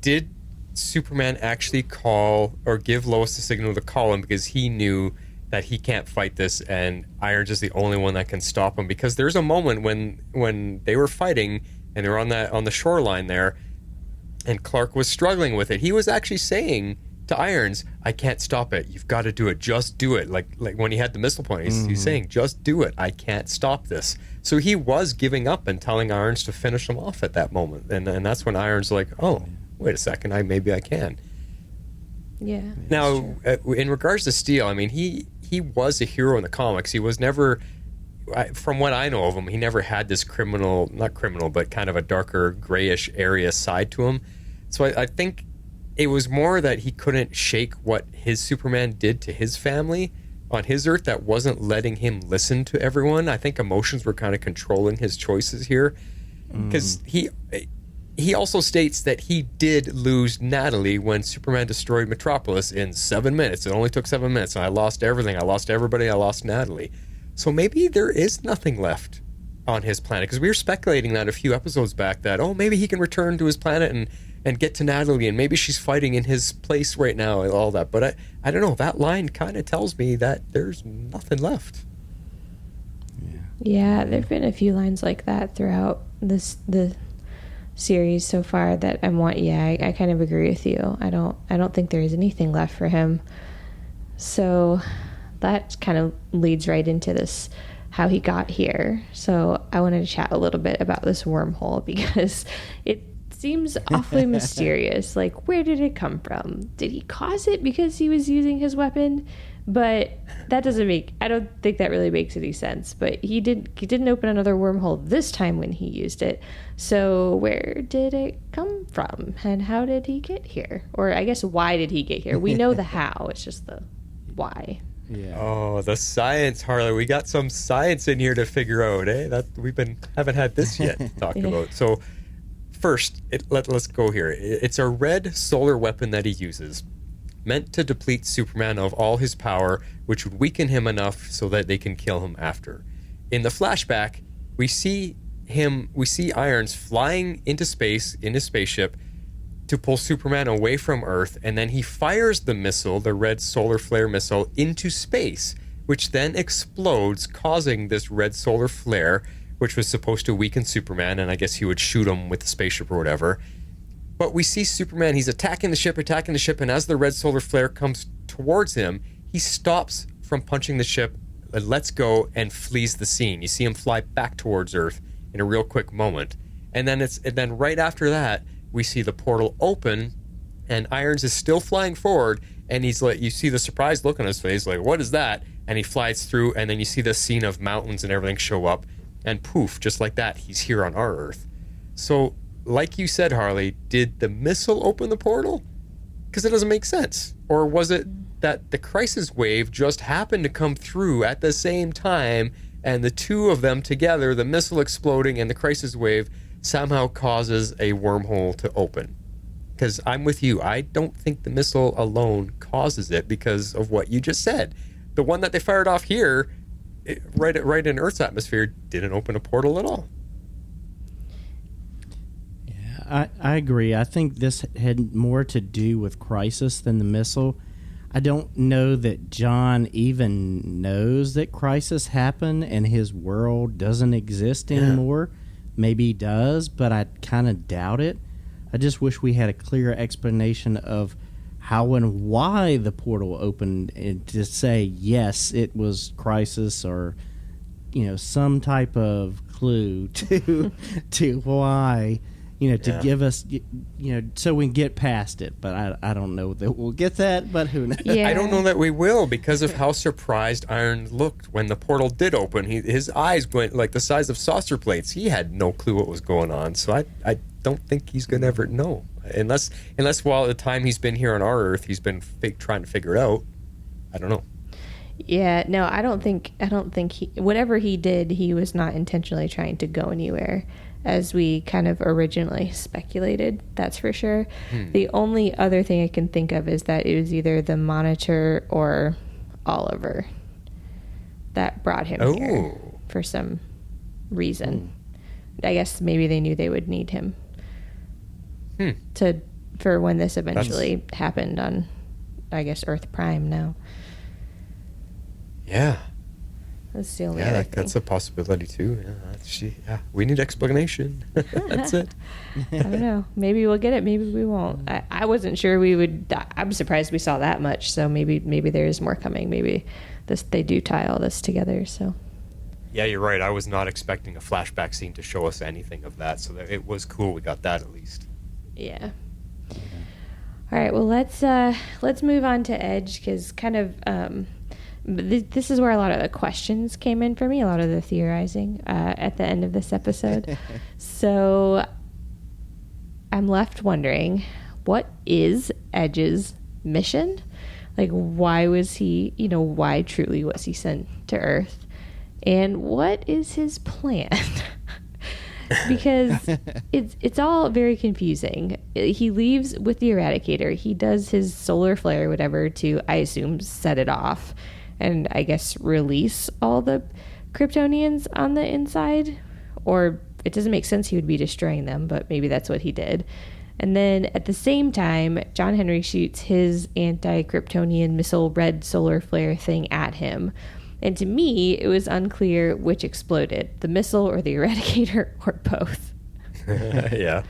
did Superman actually call or give Lois the signal to call him because he knew that he can't fight this, and Irons is the only one that can stop him? Because there's a moment when they were fighting and they were on the shoreline there, and Clark was struggling with it. He was actually saying to Irons, "I can't stop it. You've got to do it. Just do it." Like when he had the missile point, he's saying, "Just do it. I can't stop this." So he was giving up and telling Irons to finish him off at that moment, and that's when Irons was like, "Oh, wait a second, maybe I can." Yeah. Now, in regards to Steel, I mean, he was a hero in the comics. He was never, from what I know of him, he never had this not criminal, but kind of a darker grayish area side to him. So I think it was more that he couldn't shake what his Superman did to his family on his Earth that wasn't letting him listen to everyone. I think emotions were kind of controlling his choices here. Because he also states that he did lose Natalie when Superman destroyed Metropolis in 7 minutes. It only took 7 minutes, and I lost everything. I lost everybody. I lost Natalie. So maybe there is nothing left on his planet. Because we were speculating that a few episodes back that, maybe he can return to his planet and get to Natalie, and maybe she's fighting in his place right now and all that. But I don't know. That line kind of tells me that there's nothing left. Yeah, there have been a few lines like that throughout the series so far that I kind of agree with you. I don't think there is anything left for him. So that kind of leads right into this, how he got here. So I wanted to chat a little bit about this wormhole because it seems awfully mysterious. Like, where did it come from? Did he cause it because he was using his weapon? But that I don't think that really makes any sense. But he didn't open another wormhole this time when he used it. So where did it come from? And how did he get here? Or I guess, why did he get here? We know the how, it's just the why. Yeah. Oh, the science, Harley. We got some science in here to figure out, eh? That haven't had this yet to talk about. So first, let's go here. It's a red solar weapon that he uses, meant to deplete Superman of all his power, which would weaken him enough so that they can kill him after. In the flashback, we see Irons flying into space in his spaceship to pull Superman away from Earth, and then he fires the missile, the red solar flare missile, into space, which then explodes, causing this red solar flare, which was supposed to weaken Superman, and I guess he would shoot him with the spaceship or whatever. But we see Superman, he's attacking the ship, and as the red solar flare comes towards him, he stops from punching the ship, lets go, and flees the scene. You see him fly back towards Earth in a real quick moment. And then right after that, we see the portal open, and Irons is still flying forward, and he's like, you see the surprised look on his face, like, what is that? And he flies through, and then you see the scene of mountains and everything show up, and poof, just like that, he's here on our Earth. So, like you said, Harley, did the missile open the portal? Because it doesn't make sense. Or was it that the crisis wave just happened to come through at the same time, and the two of them together, the missile exploding and the crisis wave, somehow causes a wormhole to open? Because I'm with you. I don't think the missile alone causes it because of what you just said. The one that they fired off here, right in Earth's atmosphere, didn't open a portal at all. Yeah, I agree. I think this had more to do with Crisis than the missile. I don't know that John even knows that Crisis happened and his world doesn't exist anymore. Maybe he does, but I kind of doubt it. I just wish we had a clear explanation of how and why the portal opened, and to say yes, it was crisis, or some type of clue to why, to give us, so we can get past it. But I don't know that we'll get that, but who knows? Yeah. I don't know that we will, because of how surprised Iron looked when the portal did open. His eyes went like the size of saucer plates. He had no clue what was going on. So I don't think he's going to ever know. Unless while the time he's been here on our Earth, he's been trying to figure it out. I don't know. Yeah, no, I don't think he, whatever he did, he was not intentionally trying to go anywhere, as we kind of originally speculated. That's for sure. The only other thing I can think of is that it was either the Monitor or Oliver that brought him here for some reason. I guess maybe they knew they would need him for when this eventually happened on, I guess, Earth Prime now. Yeah. That's the only other thing. That's a possibility too. Yeah, we need explanation. That's it. I don't know. Maybe we'll get it. Maybe we won't. I wasn't sure we would. I'm surprised we saw that much. So maybe there is more coming. Maybe they do tie all this together. So. Yeah, you're right. I was not expecting a flashback scene to show us anything of that. So it was cool. We got that at least. Yeah. All right. Well, let's move on to Edge, because kind of. This is where a lot of the questions came in for me, a lot of the theorizing at the end of this episode. So I'm left wondering, what is Edge's mission? Like, why was he, why truly was he sent to Earth? And what is his plan? Because it's all very confusing. He leaves with the Eradicator. He does his solar flare, whatever, to, I assume, set it off. And I guess release all the Kryptonians on the inside. Or it doesn't make sense he would be destroying them, but maybe that's what he did. And then at the same time, John Henry shoots his anti-Kryptonian missile red solar flare thing at him. And to me, it was unclear which exploded, the missile or the Eradicator, or both. Yeah.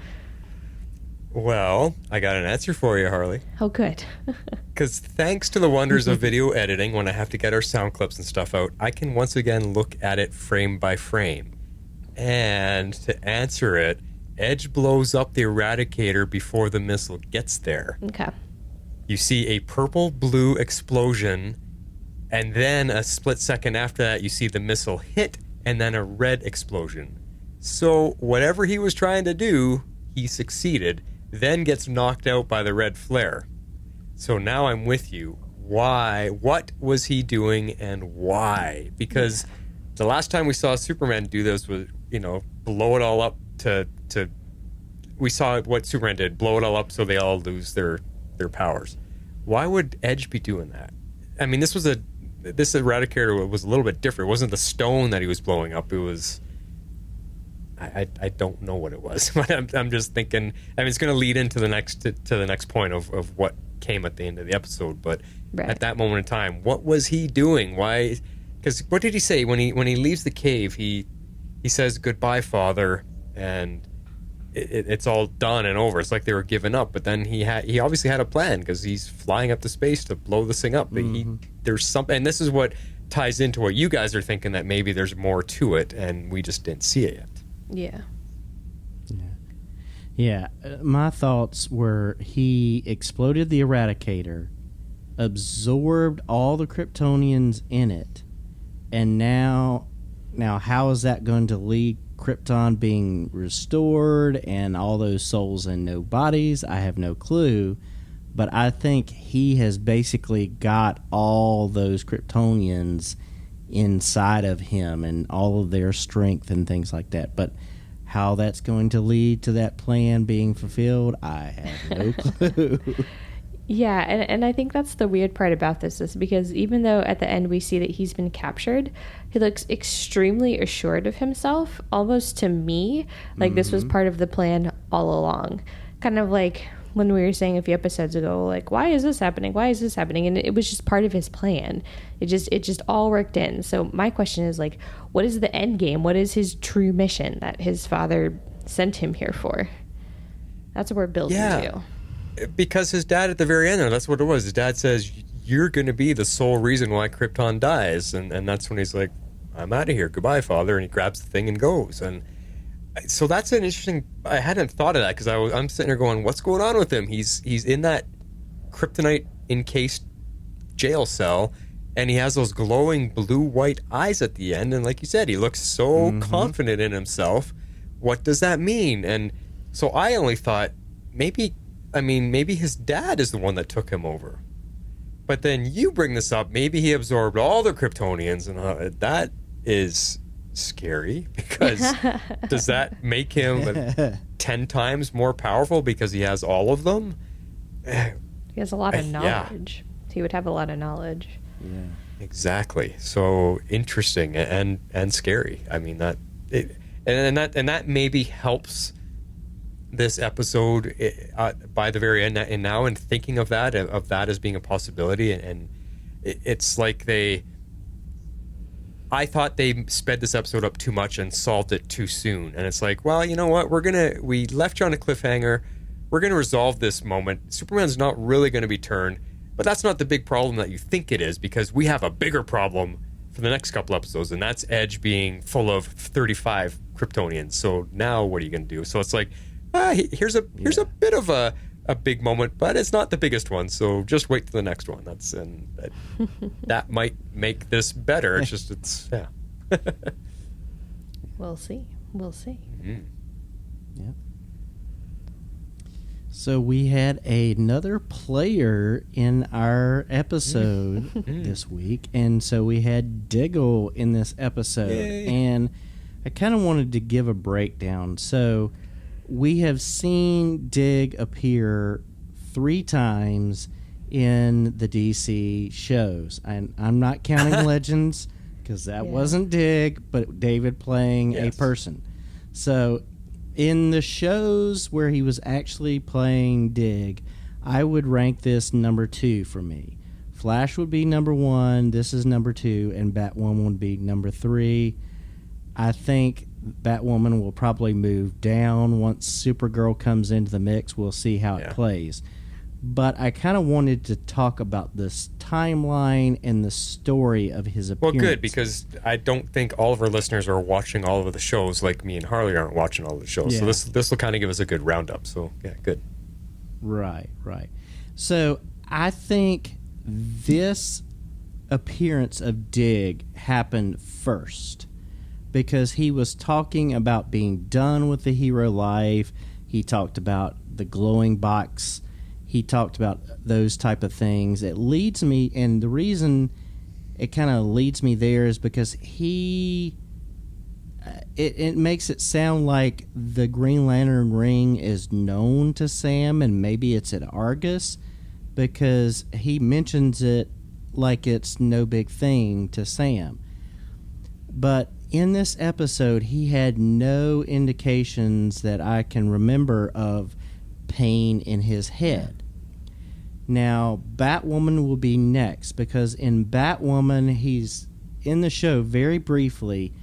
Well, I got an answer for you, Harley. Oh, good. Because thanks to the wonders of video editing, when I have to get our sound clips and stuff out, I can once again look at it frame by frame. And to answer it, Edge blows up the Eradicator before the missile gets there. Okay. You see a purple-blue explosion, and then a split second after that, you see the missile hit, and then a red explosion. So whatever he was trying to do, he succeeded, then gets knocked out by the red flare. So now I'm with you. Why? What was he doing, and why? Because the last time we saw Superman do this was, blow it all up to we saw what Superman did, blow it all up so they all lose their powers. Why would Edge be doing that? I mean, this Eradicator was a little bit different. It wasn't the stone that he was blowing up. It was... I don't know what it was, but I'm just thinking. I mean, it's going to lead into the next point of what came at the end of the episode. But at that moment in time, what was he doing? Why? Because what did he say when he leaves the cave? He says goodbye, Father, and it's all done and over. It's like they were giving up. But then he obviously had a plan, because he's flying up to space to blow this thing up. But there's something, and this is what ties into what you guys are thinking, that maybe there's more to it, and we just didn't see it yet. Yeah. My thoughts were, he exploded the Eradicator, absorbed all the Kryptonians in it, and now how is that going to lead Krypton being restored and all those souls and no bodies? I have no clue, but I think he has basically got all those Kryptonians inside of him and all of their strength and things like that. But how that's going to lead to that plan being fulfilled, I have no clue. Yeah, and I think that's the weird part about this, is because even though at the end we see that he's been captured, he looks extremely assured of himself, almost to me like this was part of the plan all along. Kind of like when we were saying a few episodes ago, like, why is this happening? Why is this happening? And it was just part of his plan. It just all worked in. So my question is, like, what is the end game? What is his true mission that his father sent him here for? That's what we're building to. because his dad at the very end, that's what it was. His dad says, "You're going to be the sole reason why Krypton dies," and that's when he's like, "I'm out of here. Goodbye, Father," and he grabs the thing and goes. And so that's an interesting. I hadn't thought of that because I'm sitting here going, "What's going on with him? He's in that kryptonite encased jail cell." And he has those glowing blue-white eyes at the end. And like you said, he looks so confident in himself. What does that mean? And so I only thought, maybe his dad is the one that took him over. But then you bring this up. Maybe he absorbed all the Kryptonians. And that is scary. Because does that make him 10 times more powerful because he has all of them? He has a lot of knowledge. Yeah. He would have a lot of knowledge. Yeah, exactly. So interesting and scary. I mean that maybe helps this episode by the very end. And now in thinking of that as being a possibility, and it's like I thought they sped this episode up too much and solved it too soon. And it's like, well, you know what? We left you on a cliffhanger. We're gonna resolve this moment. Superman's not really gonna be turned. But that's not the big problem that you think it is, because we have a bigger problem for the next couple episodes, and that's Edge being full of 35 Kryptonians. So now what are you going to do? So it's like, here's a bit of a big moment, but it's not the biggest one. So just wait for the next one. That might make this better. It's yeah. We'll see. Mm-hmm. Yep. So we had another player in our episode this week, and so we had Diggle in this episode. Yay. And I kind of wanted to give a breakdown. So we have seen Dig appear 3 times in the DC shows, and I'm not counting Legends because that wasn't Dig, but David playing a person. So in the shows where he was actually playing Dig, I would rank this number 2 for me. Flash would be number 1, this is number 2, and Batwoman would be number 3. I think Batwoman will probably move down once Supergirl comes into the mix. We'll see how it plays. But I kind of wanted to talk about this timeline and the story of his appearance. Well, good, because I don't think all of our listeners are watching all of the shows like me and Harley aren't watching all of the shows. Yeah. So this will kind of give us a good roundup. So, yeah, good. Right. So I think this appearance of Dig happened first because he was talking about being done with the hero life. He talked about the glowing box. He talked about those type of things. It leads me, and the reason it kind of leads me there is because it makes it sound like the Green Lantern ring is known to Sam, and maybe it's at Argus, because he mentions it like it's no big thing to Sam. But in this episode, he had no indications that I can remember of pain in his head. Now, Batwoman will be next, because in Batwoman, he's in the show very briefly,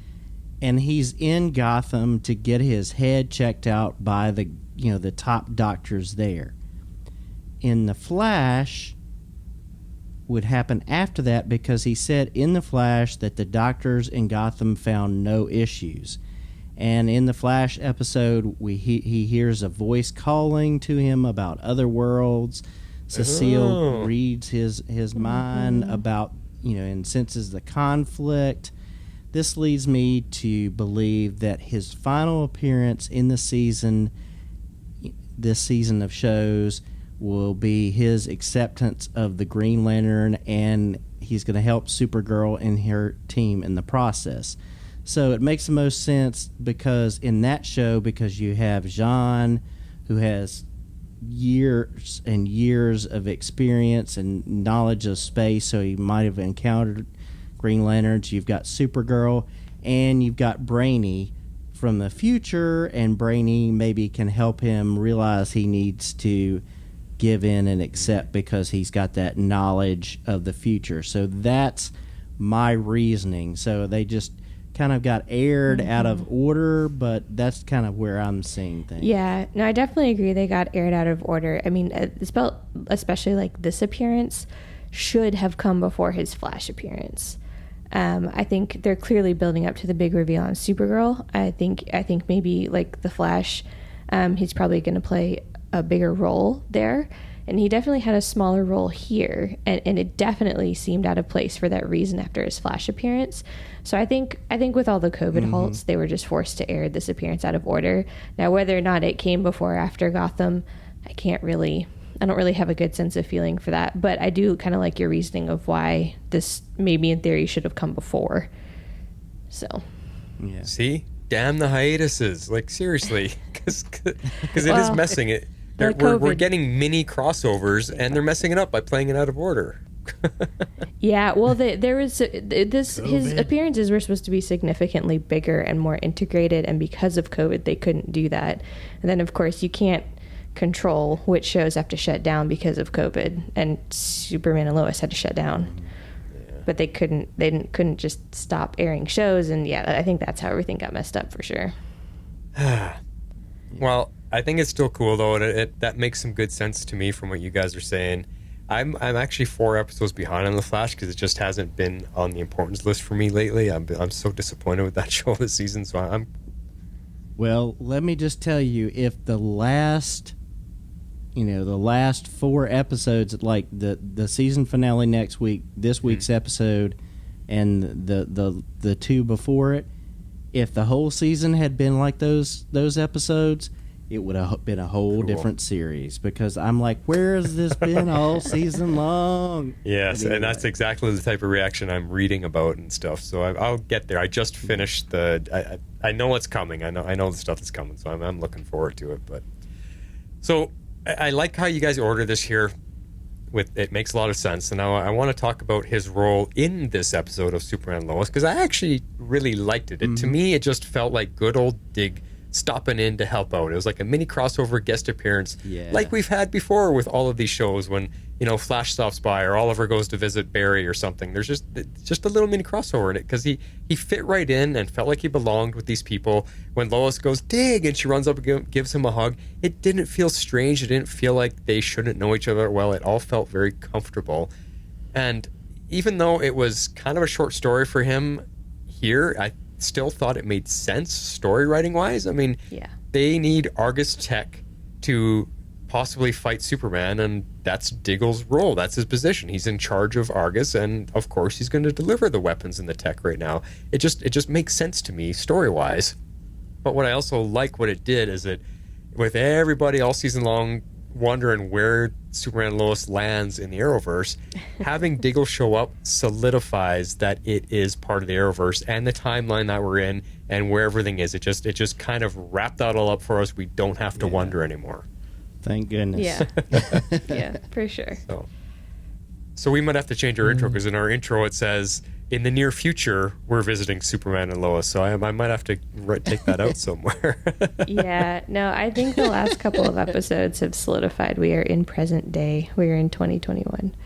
and he's in Gotham to get his head checked out by the top doctors there. In the Flash would happen after that, because he said in the Flash that the doctors in Gotham found no issues. And in the Flash episode, he hears a voice calling to him about other worlds. Cecile reads his mind about, and senses the conflict. This leads me to believe that his final appearance in this season of shows will be his acceptance of the Green Lantern, and he's going to help Supergirl and her team in the process. So it makes the most sense because in that show, because you have Jean, who has years and years of experience and knowledge of space, so he might have encountered Green Lanterns. You've got Supergirl, and you've got Brainy from the future, and Brainy maybe can help him realize he needs to give in and accept because he's got that knowledge of the future. So that's my reasoning. So they just kind of got aired out of order, but that's kind of where I'm seeing things. Yeah, no, I definitely agree they got aired out of order. I mean, especially like this appearance should have come before his Flash appearance. I think they're clearly building up to the big reveal on Supergirl. I think maybe like the Flash, he's probably going to play a bigger role there. And he definitely had a smaller role here, and it definitely seemed out of place for that reason after his Flash appearance. So I think with all the COVID halts, they were just forced to air this appearance out of order. Now, whether or not it came before or after Gotham, I don't really have a good sense of feeling for that. But I do kind of like your reasoning of why this maybe in theory should have come before. So, Yeah. See? Damn the hiatuses. Like, seriously. Because it is messing it. We're getting mini crossovers, and they're messing it up by playing it out of order. Yeah, well, there was his appearances were supposed to be significantly bigger and more integrated, and because of COVID, they couldn't do that. And then, of course, you can't control which shows have to shut down because of COVID, and Superman and Lois had to shut down. Yeah. But they couldn't just stop airing shows, and yeah, I think that's how everything got messed up for sure. Well, I think it's still cool though, and that makes some good sense to me from what you guys are saying. I'm actually 4 episodes behind on The Flash because it just hasn't been on the importance list for me lately. I'm so disappointed with that show this season. So I'm. Well, let me just tell you, if the last 4 episodes, like the season finale next week, this week's episode, and the 2 before it, if the whole season had been like those episodes, it would have been a whole different series, because I'm like, where has this been all season long? Yes, anyway. And that's exactly the type of reaction I'm reading about and stuff. So I'll get there. I just finished I know what's coming. I know the stuff that's coming, so I'm looking forward to it. But so I like how you guys order this here. It makes a lot of sense. And now I want to talk about his role in this episode of Superman and Lois, because I actually really liked it. To me, it just felt like good old Dig stopping in to help out. It was like a mini crossover guest appearance, like we've had before with all of these shows when, Flash stops by or Oliver goes to visit Barry or something. There's just a little mini crossover in it, because he fit right in and felt like he belonged with these people. When Lois goes, Dig, and she runs up and gives him a hug, it didn't feel strange. It didn't feel like they shouldn't know each other well. It all felt very comfortable. And even though it was kind of a short story for him here, I still thought it made sense story writing wise. I mean, they need Argus tech to possibly fight Superman, and that's Diggle's role. That's his position. He's in charge of Argus, and of course he's going to deliver the weapons and the tech right now. It just makes sense to me story wise. But what I also like what it did is that with everybody all season long wondering where Superman and Lois lands in the Arrowverse, having Diggle show up solidifies that it is part of the Arrowverse and the timeline that we're in and where everything is. It just kind of wrapped that all up for us. We don't have to wonder anymore. Thank goodness. Yeah. Yeah, for sure. So we might have to change our intro, because in our intro it says, in the near future, we're visiting Superman and Lois. So I might have to take that out somewhere. Yeah. No, I think the last couple of episodes have solidified we are in present day. We are in 2021.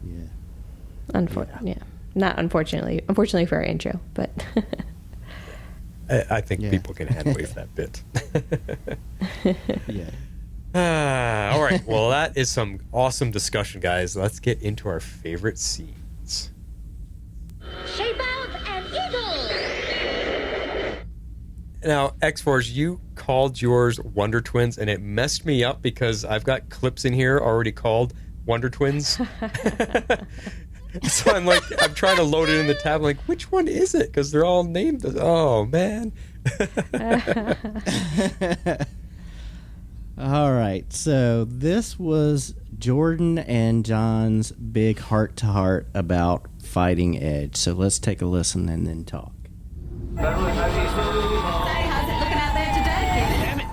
Yeah. Not unfortunately. Unfortunately for our intro, but... I think people can hand wave that bit. Yeah. All right. Well, that is some awesome discussion, guys. Let's get into our favorite scenes. Shape out an eagle! Now, X-Force, you called yours Wonder Twins, and it messed me up because I've got clips in here already called Wonder Twins. So I'm trying to load it in the tab. I'm like, which one is it? Because they're all named. Oh, man. All right, so this was Jordan and John's big heart-to-heart about Fighting Edge. So let's take a listen and then talk. Hey, how's it looking out there today? Damn it!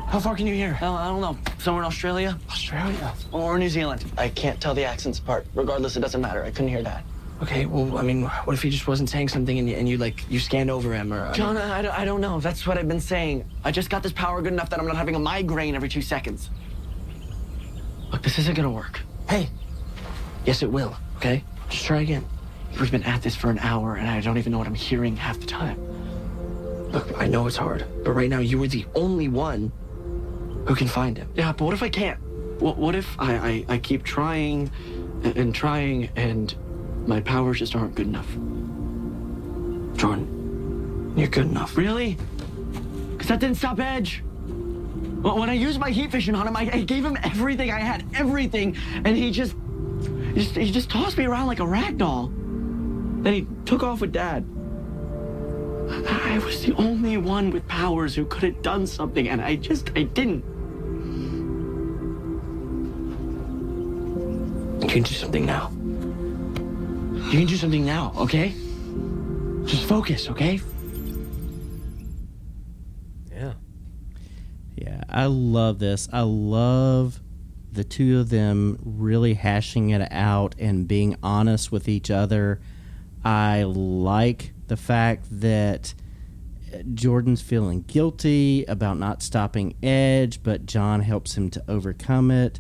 How far can you hear? Oh, I don't know. Somewhere in Australia? Australia? Or New Zealand. I can't tell the accents apart. Regardless, it doesn't matter. I couldn't hear that. Okay, well, I mean, what if he just wasn't saying something and you scanned over him or... John, I don't know. That's what I've been saying. I just got this power good enough that I'm not having a migraine every 2 seconds. Look, this isn't gonna work. Hey. Yes, it will, okay? Just try again. We've been at this for an hour, and I don't even know what I'm hearing half the time. Look, I know it's hard, but right now you are the only one who can find him. Yeah, but what if I can't? What if I keep trying and trying, and my powers just aren't good enough? Jordan, you're good enough. Really? Because that didn't stop Edge. Well, when I used my heat vision on him, I gave him everything I had, everything, and he just tossed me around like a rag doll. Then he took off with Dad. I was the only one with powers who could have done something, and I didn't. You can do something now. You can do something now, okay? Just focus, okay? Yeah. Yeah, I love this. I love the two of them really hashing it out and being honest with each other. I like the fact that Jordan's feeling guilty about not stopping Edge, but John helps him to overcome it.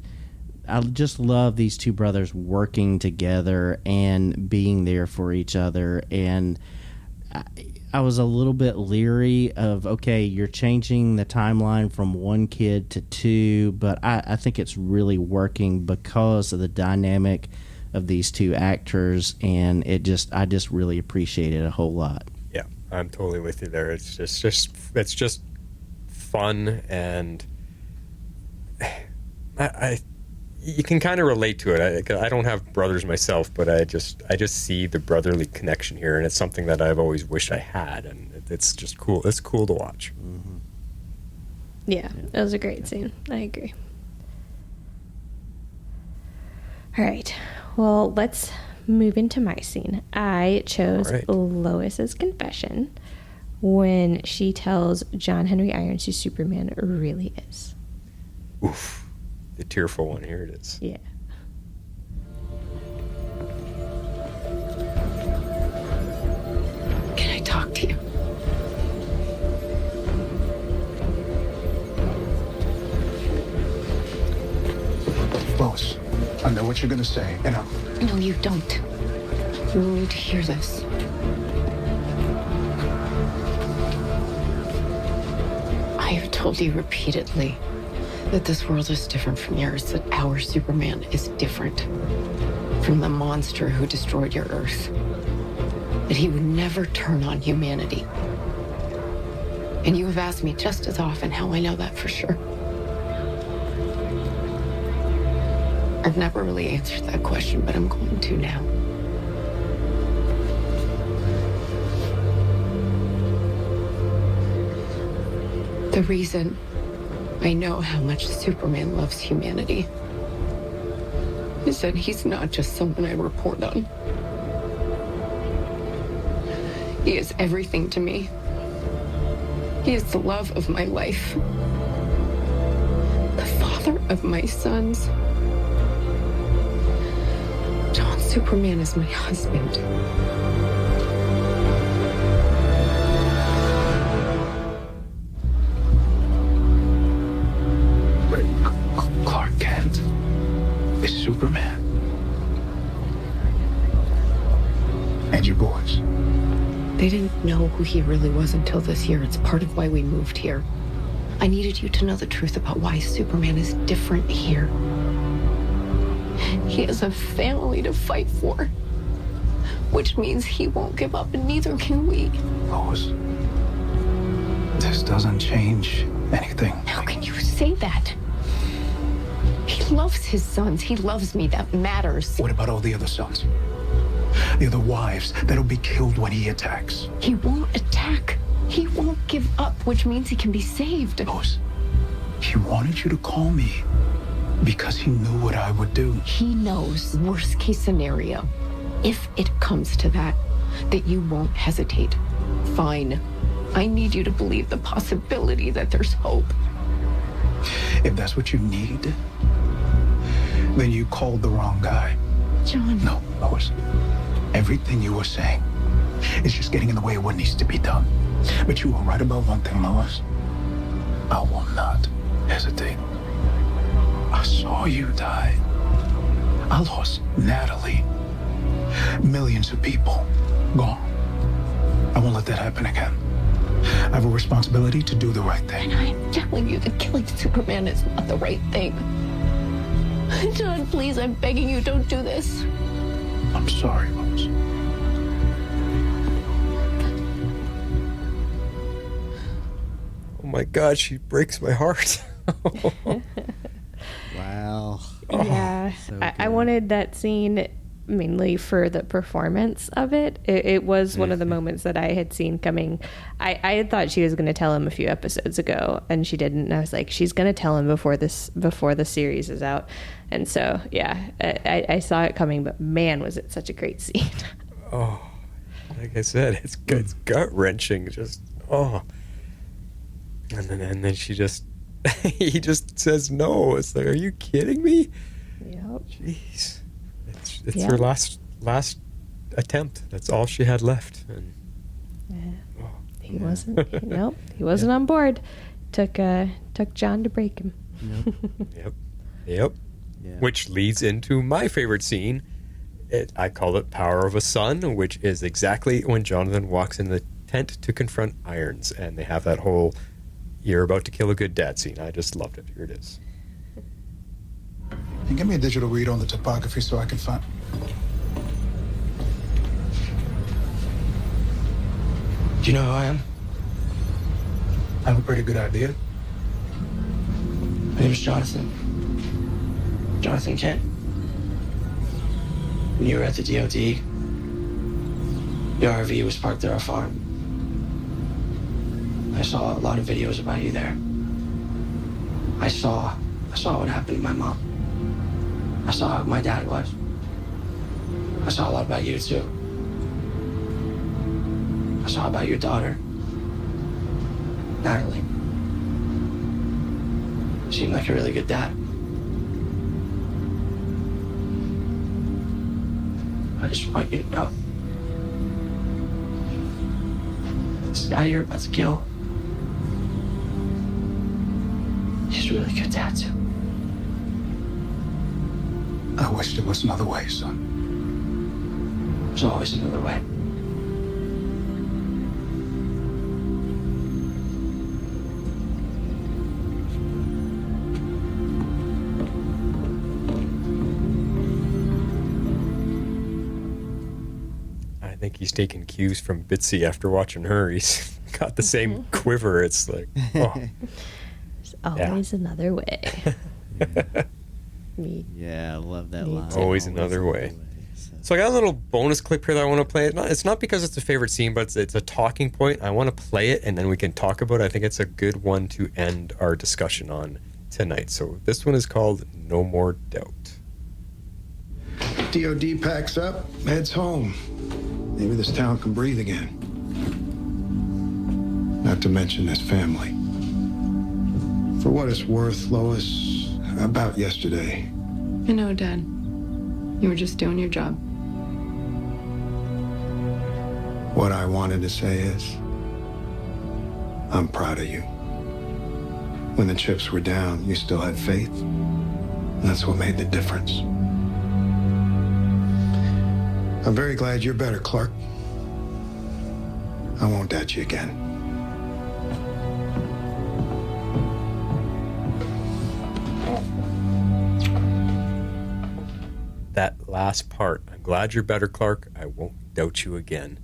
I just love these two brothers working together and being there for each other. And I was a little bit leery of, okay, you're changing the timeline from one kid to two, but I think it's really working because of the dynamic of these two actors, and I just really appreciate it a whole lot. Yeah, I'm totally with you there. It's just fun, and you can kind of relate to it. I don't have brothers myself, but I just see the brotherly connection here, and it's something that I've always wished I had, and it's just cool. It's cool to watch. Mm-hmm. Yeah, that was a great scene. I agree. All right. Well, let's move into my scene. I chose Lois's confession when she tells John Henry Irons who Superman really is. Oof. The tearful one. Here it is. Yeah. Can I talk to you? Lois, I know what you're gonna say, and No, you don't. You need to hear this. I have told you repeatedly that this world is different from yours, that our Superman is different from the monster who destroyed your Earth, that he would never turn on humanity. And you have asked me just as often how I know that for sure. I've never really answered that question, but I'm going to now. The reason I know how much Superman loves humanity is that he's not just someone I report on. He is everything to me. He is the love of my life, the father of my sons. John Superman is my husband. Clark Kent is Superman. And your boys. They didn't know who he really was until this year. It's part of why we moved here. I needed you to know the truth about why Superman is different here. He has a family to fight for, which means he won't give up, and neither can we. Lois, this doesn't change anything. How can you say that? He loves his sons. He loves me. That matters. What about all the other sons? The other wives that'll be killed when he attacks? He won't attack. He won't give up, which means he can be saved. Lois, he wanted you to call me because he knew what I would do. He knows, worst case scenario, if it comes to that you won't hesitate. Fine. I need you to believe the possibility that there's hope. If that's what you need, then you called the wrong guy. John. No, Lois. Everything you were saying is just getting in the way of what needs to be done. But you were right about one thing, Lois. I will not hesitate. I saw you die. I lost Natalie. Millions of people gone. I won't let that happen again. I have a responsibility to do the right thing. And I'm telling you that killing Superman is not the right thing. John, please, I'm begging you, don't do this. I'm sorry, Lois. Oh my God, she breaks my heart. Wow. Yeah, So I good. wanted that scene mainly for the performance of it. It was one of the moments that I had seen coming. I had thought she was going to tell him a few episodes ago, and she didn't. And I was like, she's going to tell him before the series is out. And so, yeah, I saw it coming. But man, was it such a great scene. Oh, like I said, it's gut wrenching. Just and then she just he just says no. It's like, are you kidding me? Yep. Jeez, it's her last attempt. That's all she had left. And He wasn't. He wasn't on board. Took John to break him. Yep. Yeah. Which leads into my favorite scene. I call it Power of a Son, which is exactly when Jonathan walks in the tent to confront Irons, and they have that whole "you're about to kill a good dad" scene. I just loved it. Here it is. And give me a digital read on the topography so I can find. Do you know who I am? I have a pretty good idea. My name is Jonathan. Jonathan Kent. When you were at the DOD, the RV was parked at our farm. I saw a lot of videos about you there. I saw what happened to my mom. I saw who my dad was. I saw a lot about you, too. I saw about your daughter, Natalie. You seemed like a really good dad. I just want you to know. This guy you're about to kill, he's a really good dad, too. I wish there was another way, son. There's always another way. I think he's taking cues from Bitsy after watching her. He's got the same quiver. It's like, There's always another way. Yeah, I love that Me line. too. Always another way. So I got a little bonus clip here that I want to play. It's not because it's a favorite scene, but it's a talking point. I want to play it, and then we can talk about it. I think it's a good one to end our discussion on tonight. So this one is called No More Doubt. DOD packs up, heads home. Maybe this town can breathe again. Not to mention his family. For what it's worth, Lois, about yesterday, I know, Dad. You were just doing your job. what I wanted to say is, I'm proud of you. When the chips were down, you still had faith. And that's what made the difference. I'm very glad you're better, Clark. I won't doubt you again. That last part, I'm glad you're better, Clark. I won't doubt you again.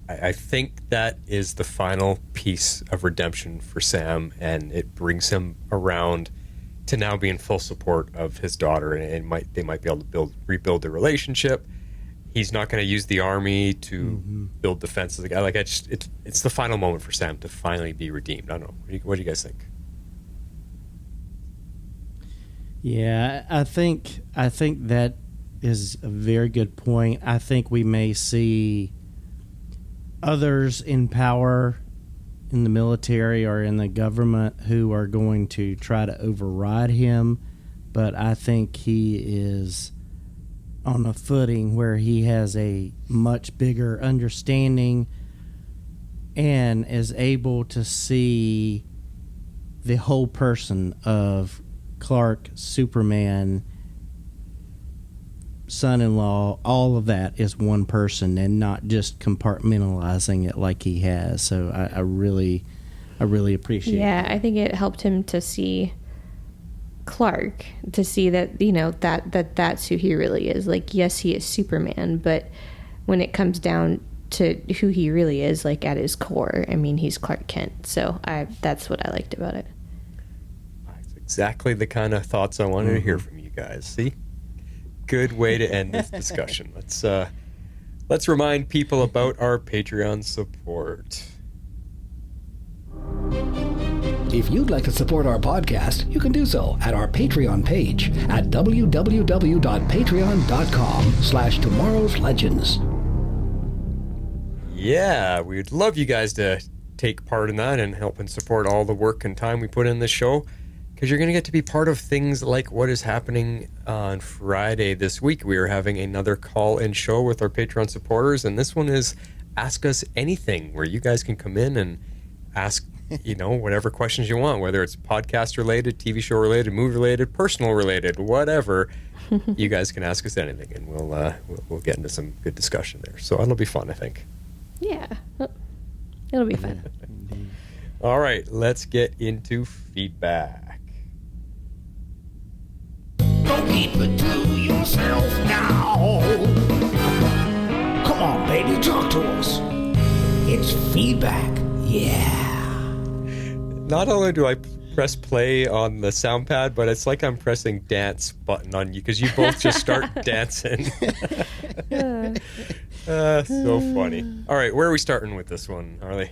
I think that is the final piece of redemption for Sam, and it brings him around to now be in full support of his daughter, and they might be able to rebuild their relationship. He's not going to use the army to build defenses. It's the final moment for Sam to finally be redeemed. I don't know. What do you guys think? Yeah, I think that is a very good point. I think we may see others in power in the military or in the government who are going to try to override him, but I think he is on a footing where he has a much bigger understanding and is able to see the whole person of Clark, Superman, son-in-law, all of that is one person and not just compartmentalizing it like he has. So I really appreciate it. Yeah, I think it helped him to see Clark, to see that, that's who he really is. Like, yes, he is Superman, but when it comes down to who he really is, like at his core, I mean, he's Clark Kent. So that's what I liked about it. That's exactly the kind of thoughts I wanted to hear from you guys. See? Good way to end this discussion. Let's remind people about our Patreon support. If you'd like to support our podcast, you can do so at our Patreon page at www.patreon.com/tomorrowslegends. Yeah, we'd love you guys to take part in that and help and support all the work and time we put in this show, because you're going to get to be part of things like what is happening on Friday this week. We are having another call-in show with our Patreon supporters, and this one is Ask Us Anything, where you guys can come in and ask, whatever questions you want, whether it's podcast related, TV show related, movie related, personal related, whatever. You guys can ask us anything, and we'll get into some good discussion there. So it'll be fun, I think. Yeah, it'll be fun. All right, let's get into feedback. Don't keep it to yourself now. Come on, baby, talk to us. It's feedback. Yeah. Not only do I press play on the sound pad, but it's like I'm pressing dance button on you, because you both just start dancing. So funny. All right, where are we starting with this one, Harley?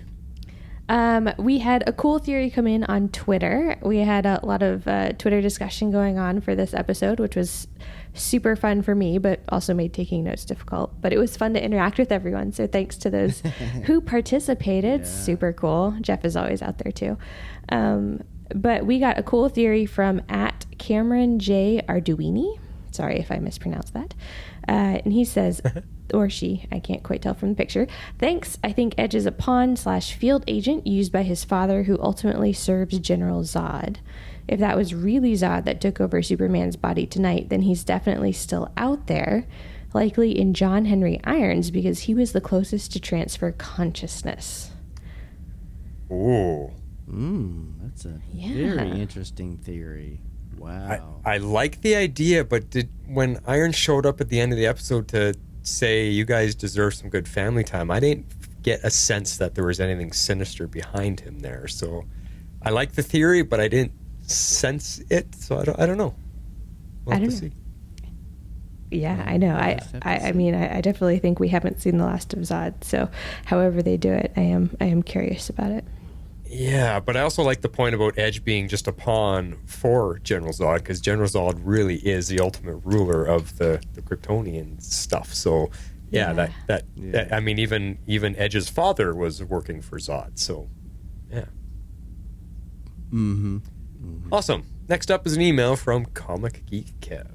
We had a cool theory come in on Twitter. We had a lot of Twitter discussion going on for this episode, which was super fun for me, but also made taking notes difficult. But it was fun to interact with everyone. So thanks to those who participated. Yeah. Super cool. Jeff is always out there too. But we got a cool theory from @Cameron J. Arduini. Sorry if I mispronounced that. And he says, or she, I can't quite tell from the picture. Thanks. I think Edge is a pawn/field agent used by his father, who ultimately serves General Zod. If that was really Zod that took over Superman's body tonight, then he's definitely still out there, likely in John Henry Irons, because he was the closest to transfer consciousness. Ooh. That's a very interesting theory. Wow. I like the idea, but when Irons showed up at the end of the episode to say you guys deserve some good family time, I didn't get a sense that there was anything sinister behind him there. So I like the theory, but I didn't sense it. So I don't know. We'll have to see. Yeah, I know. I mean, I definitely think we haven't seen the last of Zod. So however they do it, I am curious about it. Yeah, but I also like the point about Edge being just a pawn for General Zod, because General Zod really is the ultimate ruler of the Kryptonian stuff. So, that I mean, even Edge's father was working for Zod. So, yeah. Awesome. Next up is an email from Comic Geek Kev.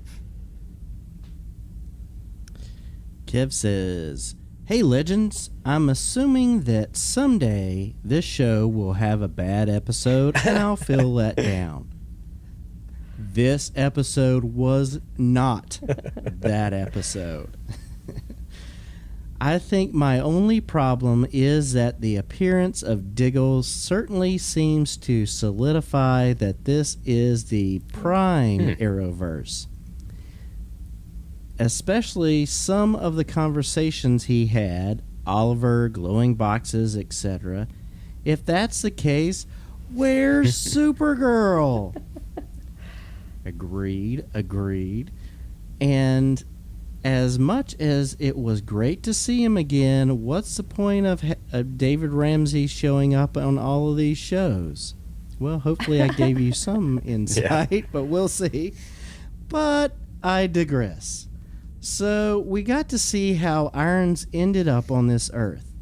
Kev says, "Hey, Legends, I'm assuming that someday this show will have a bad episode and I'll feel let down. This episode was not that episode. I think my only problem is that the appearance of Diggles certainly seems to solidify that this is the prime Arrowverse. Especially some of the conversations he had, Oliver, glowing boxes, etc. If that's the case, where's Supergirl?" Agreed. And as much as it was great to see him again, what's the point of David Ramsey showing up on all of these shows? Well, hopefully I gave you some insight, but we'll see. But I digress. So we got to see how Irons ended up on this Earth.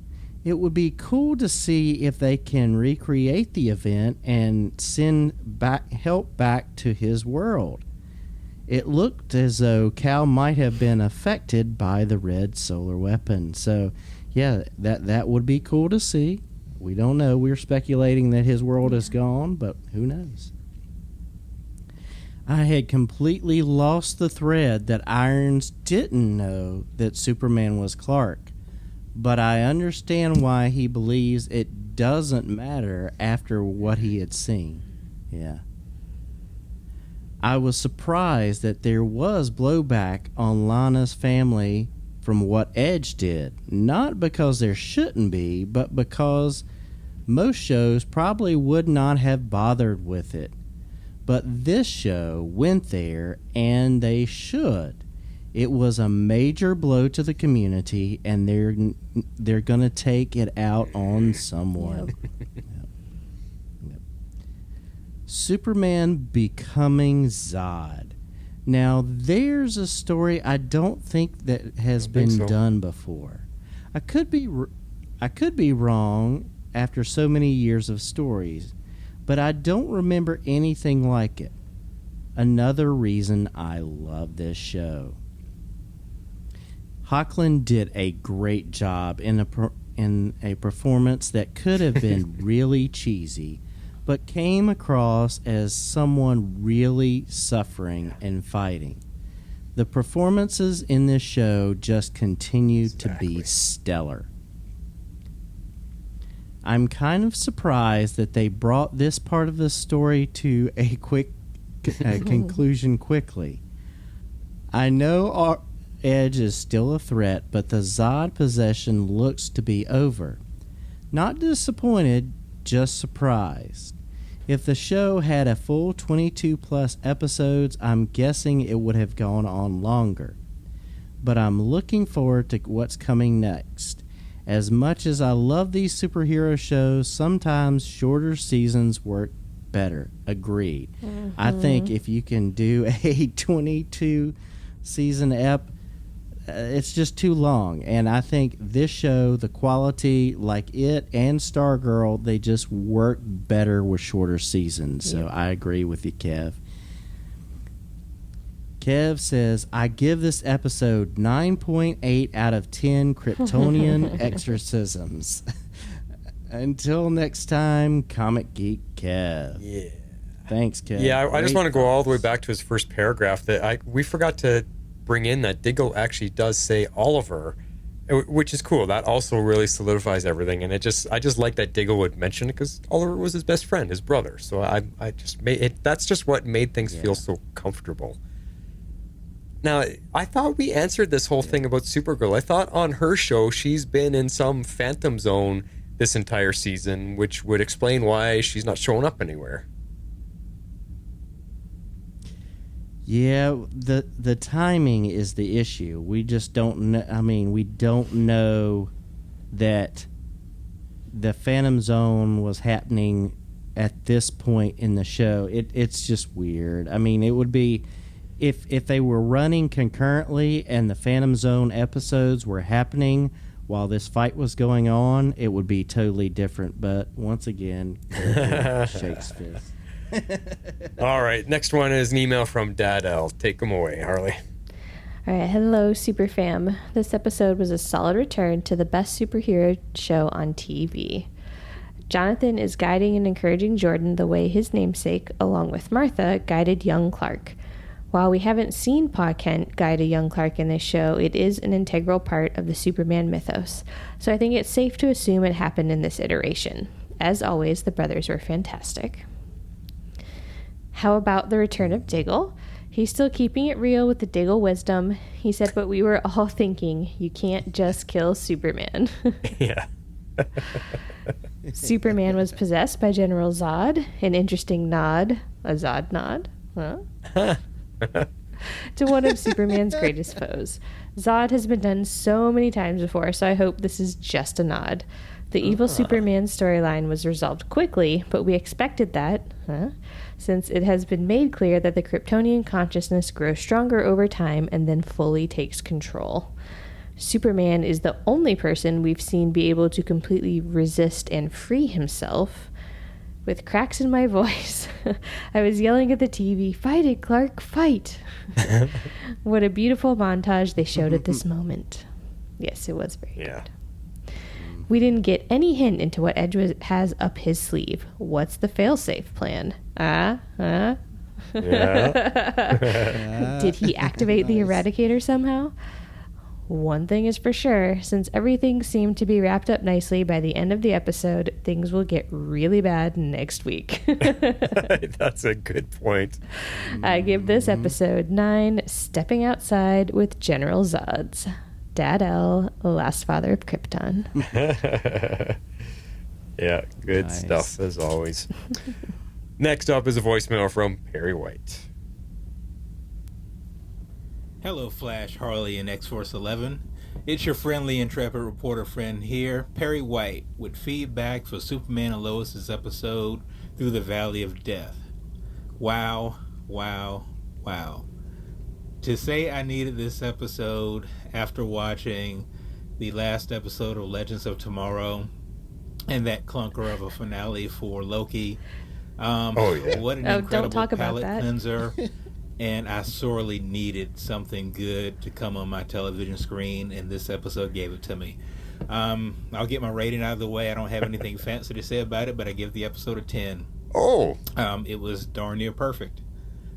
It would be cool to see if they can recreate the event and send help back to his world. It looked as though Cal might have been affected by the red solar weapon. So, yeah, that would be cool to see. We don't know. We're speculating that his world is gone, but who knows? I had completely lost the thread that Irons didn't know that Superman was Clark, but I understand why he believes it doesn't matter after what he had seen. Yeah. I was surprised that there was blowback on Lana's family from what Edge did, not because there shouldn't be, but because most shows probably would not have bothered with it. But this show went there, and they should. It was a major blow to the community, and they're going to take it out on someone. Yep. Superman becoming Zod. Now, there's a story I don't think that has been done before. I could be wrong after so many years of stories, but I don't remember anything like it. Another reason I love this show. Hoechlin did a great job in a performance that could have been really cheesy, but came across as someone really suffering and fighting. The performances in this show just continue to be stellar. I'm kind of surprised that they brought this part of the story to a quick conclusion quickly. I know our Edge is still a threat, but the Zod possession looks to be over. Not disappointed, just surprised. If the show had a full 22 plus episodes, I'm guessing it would have gone on longer. But I'm looking forward to what's coming next. As much as I love these superhero shows, sometimes shorter seasons work better. Agreed. Mm-hmm. I think if you can do a 22 season ep, it's just too long. And I think this show, the quality, like it and Stargirl, they just work better with shorter seasons. So I agree with you, Kev. Kev says, I give this episode 9.8 out of 10 Kryptonian exorcisms. Until next time, Comic Geek Kev. Yeah. Thanks, Kev. Yeah, I just want to go all the way back to his first paragraph. That we forgot to bring in that Diggle actually does say Oliver, which is cool. That also really solidifies everything. And I just like that Diggle would mention it because Oliver was his best friend, his brother. So I just made it. That's just what made things feel so comfortable. Now, I thought we answered this whole thing about Supergirl. I thought on her show she's been in some phantom zone this entire season, which would explain why she's not showing up anywhere. Yeah, the timing is the issue. We just don't know. I mean, we don't know that the Phantom Zone was happening at this point in the show. It's just weird. I mean, it would be if they were running concurrently and the Phantom Zone episodes were happening while this fight was going on, it would be totally different. But once again, shakes fist. All right, next one is an email from Dad L. Take them away, Harley. All right, hello, Super Fam. This episode was a solid return to the best superhero show on TV. Jonathan is guiding and encouraging Jordan the way his namesake, along with Martha, guided young Clark. While we haven't seen Pa Kent guide a young Clark in this show, it is an integral part of the Superman mythos, so I think it's safe to assume it happened in this iteration. As always, the brothers were fantastic. How about the return of Diggle? He's still keeping it real with the Diggle wisdom. He said what we were all thinking, you can't just kill Superman. Yeah. Superman was possessed by General Zod, an interesting nod, a Zod nod, to one of Superman's greatest foes. Zod has been done so many times before, so I hope this is just a nod. The evil Superman storyline was resolved quickly, but we expected that, since it has been made clear that the Kryptonian consciousness grows stronger over time and then fully takes control. Superman is the only person we've seen be able to completely resist and free himself. With cracks in my voice, I was yelling at the TV, "Fight it, Clark, fight!" What a beautiful montage they showed at this moment. Yes, it was very good. We didn't get any hint into what Edge has up his sleeve. What's the failsafe plan? Yeah. Did he activate the eradicator somehow? One thing is for sure, since everything seemed to be wrapped up nicely by the end of the episode, things will get really bad next week. That's a good point. I give this episode 9 Stepping Outside with General Zod's. Dad L, last father of Krypton. Yeah, good Nice. stuff as always. Next up is a voicemail from Perry White. Hello, Flash, Harley, and X-Force 11. It's your friendly, intrepid reporter friend here, Perry White, with feedback for Superman and Lois's episode, Through the Valley of Death. Wow, wow, wow. To say I needed this episode after watching the last episode of Legends of Tomorrow and that clunker of a finale for Loki. What an incredible don't talk about palate that. cleanser. And I sorely needed something good to come on my television screen, and this episode gave it to me. I'll get my rating out of the way. I don't have anything fancy to say about it, but I give the episode a 10. Oh. It was darn near perfect.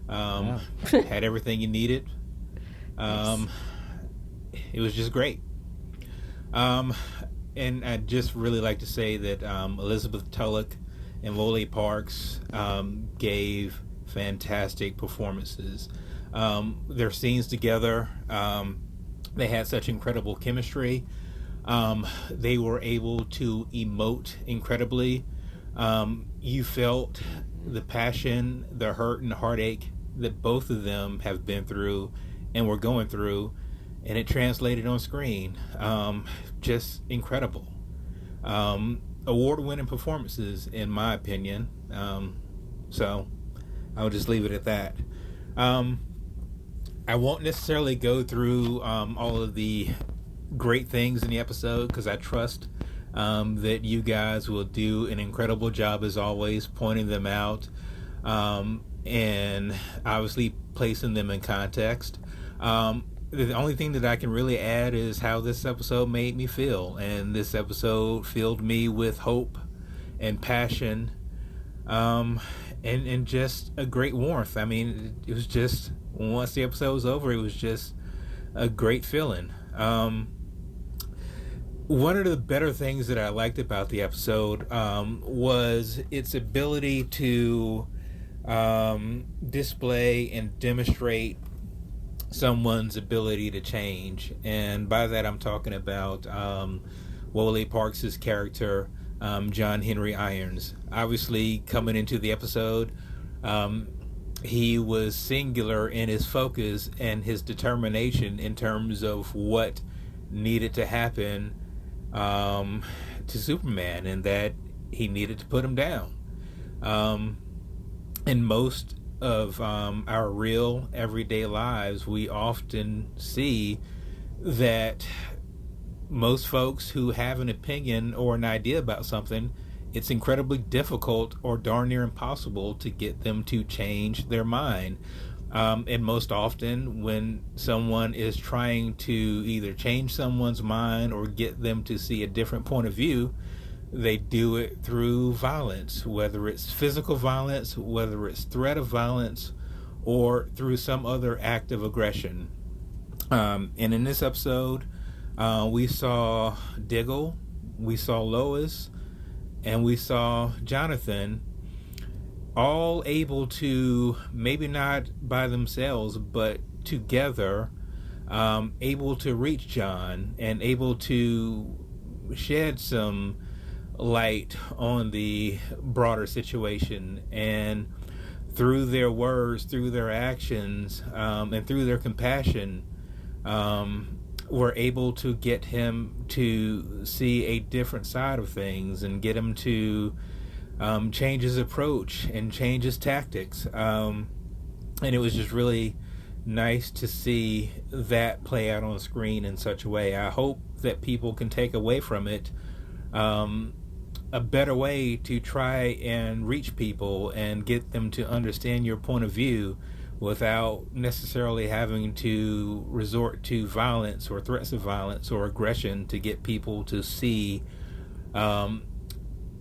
Had everything you needed. It was just great. And I'd just really like to say that Elizabeth Tulloch and Wole Parks gave fantastic performances. Their scenes together, they had such incredible chemistry. They were able to emote incredibly. You felt the passion, the hurt, and the heartache that both of them have been through and were going through, and it translated on screen. Just incredible. Award-winning performances, in my opinion. So I'll just leave it at that. I won't necessarily go through all of the great things in the episode, because I trust that you guys will do an incredible job as always pointing them out and obviously placing them in context. The only thing that I can really add is how this episode made me feel, and this episode filled me with hope and passion, and just a great warmth. I mean, it was just, once the episode was over, it was just a great feeling. One of the better things that I liked about the episode was its ability to display and demonstrate someone's ability to change. And by that I'm talking about Wole Parks' character, John Henry Irons. Obviously, coming into the episode, he was singular in his focus and his determination in terms of what needed to happen to Superman, and that he needed to put him down. In most of our real everyday lives, we often see that most folks who have an opinion or an idea about something, it's incredibly difficult or darn near impossible to get them to change their mind. And most often when someone is trying to either change someone's mind or get them to see a different point of view, they do it through violence, whether it's physical violence, whether it's threat of violence, or through some other act of aggression. And in this episode, we saw Diggle, we saw Lois, and we saw Jonathan, all able to, maybe not by themselves, but together, able to reach John and able to shed some light on the broader situation. And through their words, through their actions, and through their compassion, were able to get him to see a different side of things and get him to change his approach and change his tactics. And it was just really nice to see that play out on screen in such a way. I hope that people can take away from it a better way to try and reach people and get them to understand your point of view without necessarily having to resort to violence or threats of violence or aggression to get people to see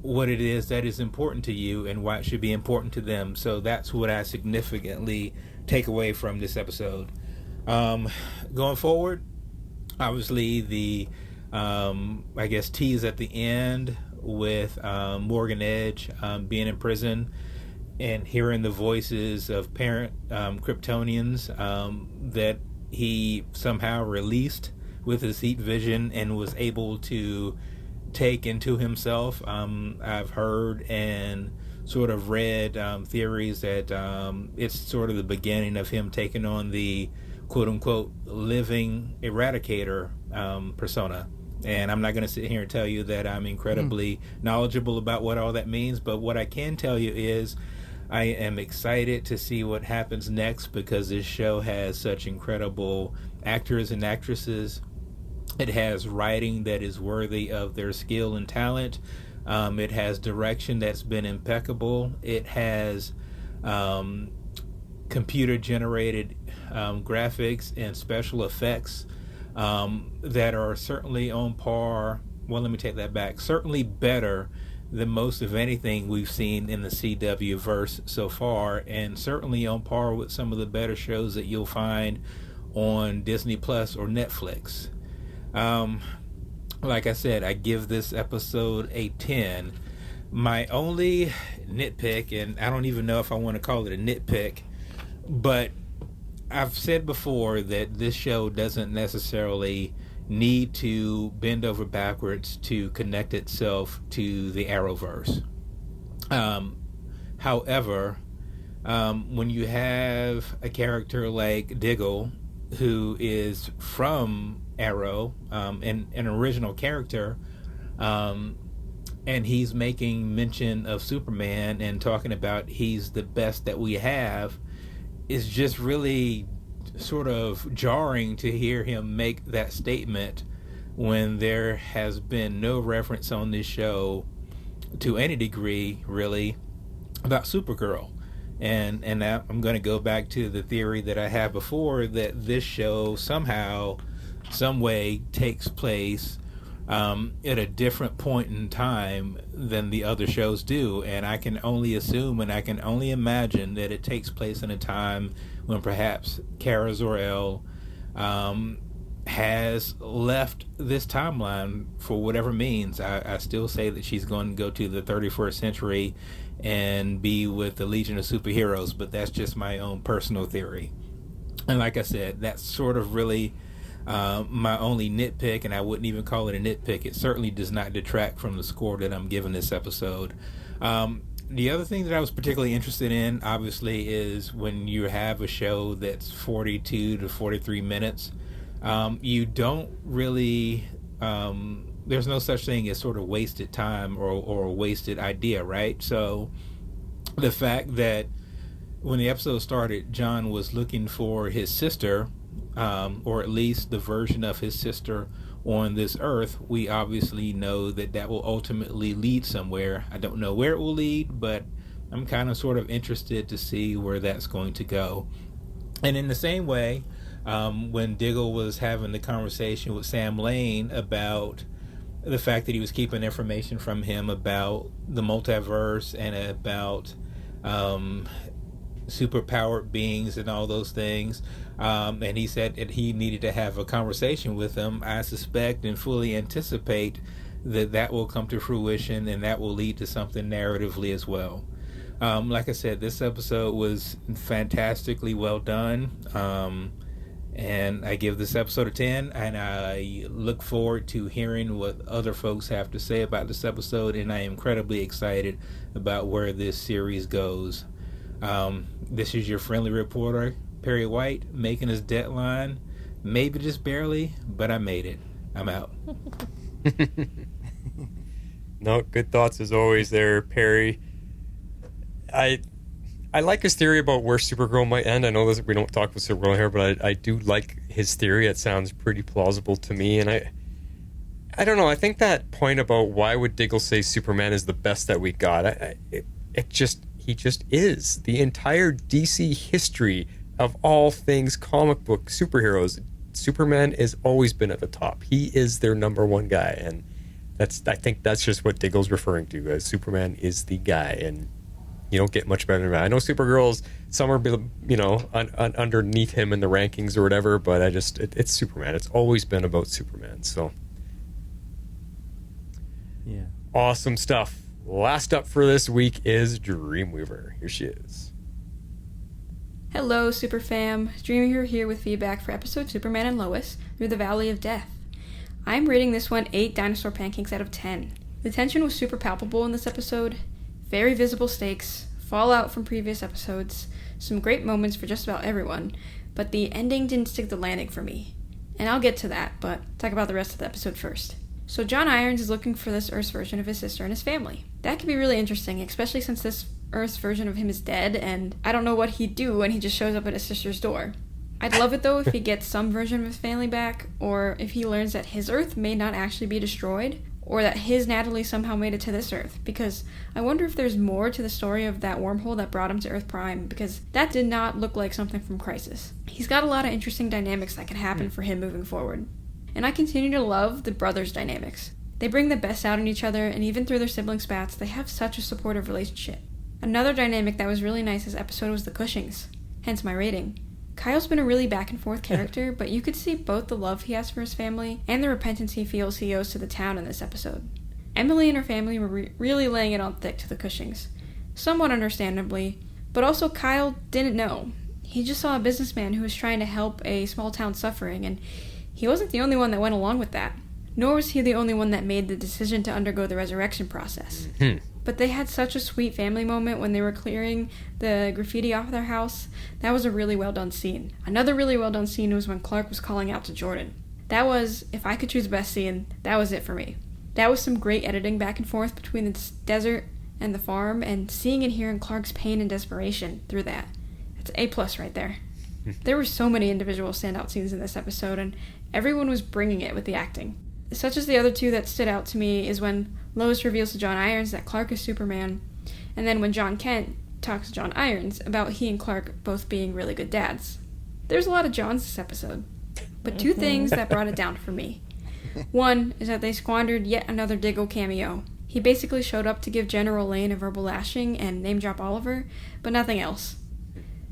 what it is that is important to you and why it should be important to them. So that's what I significantly take away from this episode. Going forward, obviously the I guess tease at the end with Morgan Edge being in prison and hearing the voices of parent Kryptonians that he somehow released with his heat vision and was able to take into himself. I've heard and sort of read theories that it's sort of the beginning of him taking on the quote-unquote living eradicator persona. And I'm not going to sit here and tell you that I'm incredibly knowledgeable about what all that means, but what I can tell you is I am excited to see what happens next, because this show has such incredible actors and actresses. It has writing that is worthy of their skill and talent. It has direction that's been impeccable. It has computer-generated graphics and special effects that are certainly on par. Well, let me take that back. Certainly better than most of anything we've seen in the CW verse so far, and certainly on par with some of the better shows that you'll find on Disney Plus or Netflix. Like I said, I give this episode a 10. My only nitpick, and I don't even know if I want to call it a nitpick, but I've said before that this show doesn't necessarily need to bend over backwards to connect itself to the Arrowverse. However, when you have a character like Diggle, who is from Arrow, and an original character, and he's making mention of Superman and talking about he's the best that we have, is just really sort of jarring to hear him make that statement when there has been no reference on this show to any degree really about Supergirl. And now I'm going to go back to the theory that I had before, that this show somehow, some way takes place at a different point in time than the other shows do, and I can only assume and I can only imagine that it takes place in a time when perhaps Kara Zor-El has left this timeline for whatever means. I still say that she's going to go to the 31st century and be with the Legion of Superheroes, but that's just my own personal theory. And like I said, that's sort of really my only nitpick, and I wouldn't even call it a nitpick. It certainly does not detract from the score that I'm giving this episode. The other thing that I was particularly interested in, obviously, is when you have a show that's 42 to 43 minutes, you don't really, there's no such thing as sort of wasted time or a wasted idea, right? So the fact that when the episode started, John was looking for his sister, or at least the version of his sister on this earth, we obviously know that that will ultimately lead somewhere. I don't know where it will lead, but I'm kind of sort of interested to see where that's going to go. And in the same way, when Diggle was having the conversation with Sam Lane about the fact that he was keeping information from him about the multiverse and about superpowered beings and all those things, and he said that he needed to have a conversation with him, I suspect and fully anticipate that that will come to fruition and that will lead to something narratively as well. Like I said, this episode was fantastically well done, and I give this episode a 10, and I look forward to hearing what other folks have to say about this episode, and I am incredibly excited about where this series goes. This is your friendly reporter, Perry White, making his deadline. Maybe just barely, but I made it. I'm out. No, good thoughts as always there, Perry. I like his theory about where Supergirl might end. I know this, we don't talk about Supergirl here, but I do like his theory. It sounds pretty plausible to me, and I don't know. I think that point about why would Diggle say Superman is the best that we got, he just is. The entire DC history of all things comic book superheroes, Superman has always been at the top. He is their number one guy, and I think that's just what Diggle's referring to, as Superman is the guy, and you don't get much better than that. I know Supergirl's somewhere, underneath him in the rankings or whatever, but it's Superman. It's always been about Superman. So, Yeah. Awesome stuff. Last up for this week is Dreamweaver. Here she is. Hello, Superfam. Dreamweaver here with feedback for episode Superman and Lois Through the Valley of Death. I'm rating this one 8 dinosaur pancakes out of 10. The tension was super palpable in this episode. Very visible stakes, fallout from previous episodes, some great moments for just about everyone, but the ending didn't stick the landing for me. And I'll get to that, but talk about the rest of the episode first. So John Irons is looking for this Earth's version of his sister and his family. That could be really interesting, especially since this Earth's version of him is dead, and I don't know what he'd do when he just shows up at his sister's door. I'd love it though if he gets some version of his family back, or if he learns that his Earth may not actually be destroyed, or that his Natalie somehow made it to this Earth, because I wonder if there's more to the story of that wormhole that brought him to Earth Prime, because that did not look like something from Crisis. He's got a lot of interesting dynamics that can happen for him moving forward. And I continue to love the brothers' dynamics. They bring the best out in each other, and even through their sibling spats, they have such a supportive relationship. Another dynamic that was really nice this episode was the Cushings, hence my rating. Kyle's been a really back and forth character, but you could see both the love he has for his family and the repentance he feels he owes to the town in this episode. Emily and her family were really laying it on thick to the Cushings, somewhat understandably, but also Kyle didn't know. He just saw a businessman who was trying to help a small town suffering, and he wasn't the only one that went along with that. Nor was he the only one that made the decision to undergo the resurrection process. But they had such a sweet family moment when they were clearing the graffiti off their house. That was a really well done scene. Another really well done scene was when Clark was calling out to Jordan. That was, if I could choose best scene, that was it for me. That was some great editing back and forth between the desert and the farm, and seeing and hearing Clark's pain and desperation through that. It's A+ right there. There were so many individual standout scenes in this episode, and everyone was bringing it with the acting. Such as the other two that stood out to me is when Lois reveals to John Irons that Clark is Superman, and then when John Kent talks to John Irons about he and Clark both being really good dads. There's a lot of Johns this episode, but two things that brought it down for me. One is that they squandered yet another Diggle cameo. He basically showed up to give General Lane a verbal lashing and name drop Oliver, but nothing else.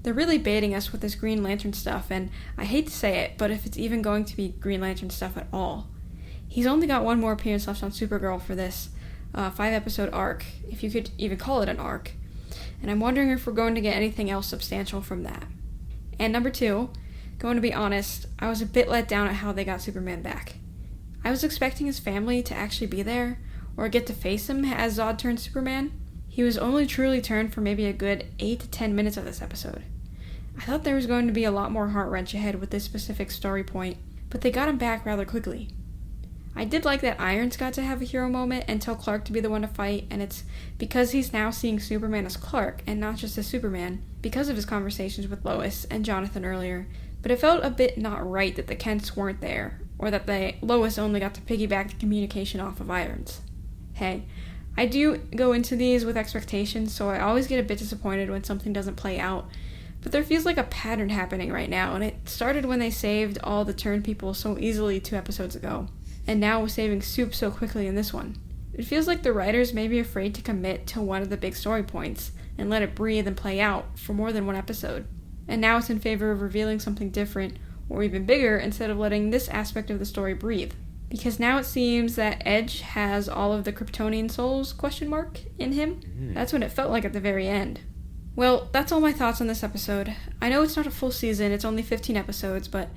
They're really baiting us with this Green Lantern stuff, and I hate to say it, but if it's even going to be Green Lantern stuff at all. He's only got one more appearance left on Supergirl for this 5-episode arc, if you could even call it an arc, and I'm wondering if we're going to get anything else substantial from that. And number 2, going to be honest, I was a bit let down at how they got Superman back. I was expecting his family to actually be there, or get to face him as Zod turned Superman. He was only truly turned for maybe a good 8 to 10 minutes of this episode. I thought there was going to be a lot more heart-wrench ahead with this specific story point, but they got him back rather quickly. I did like that Irons got to have a hero moment and tell Clark to be the one to fight, and it's because he's now seeing Superman as Clark and not just as Superman, because of his conversations with Lois and Jonathan earlier. But it felt a bit not right that the Kents weren't there, or that Lois only got to piggyback the communication off of Irons. Hey, I do go into these with expectations, so I always get a bit disappointed when something doesn't play out, but there feels like a pattern happening right now, and it started when they saved all the Turn people so easily 2 episodes ago. And now with saving Soup so quickly in this one. It feels like the writers may be afraid to commit to one of the big story points and let it breathe and play out for more than one episode. And now it's in favor of revealing something different or even bigger instead of letting this aspect of the story breathe. Because now it seems that Edge has all of the Kryptonian souls ? In him. That's what it felt like at the very end. Well, that's all my thoughts on this episode. I know it's not a full season, it's only 15 episodes, but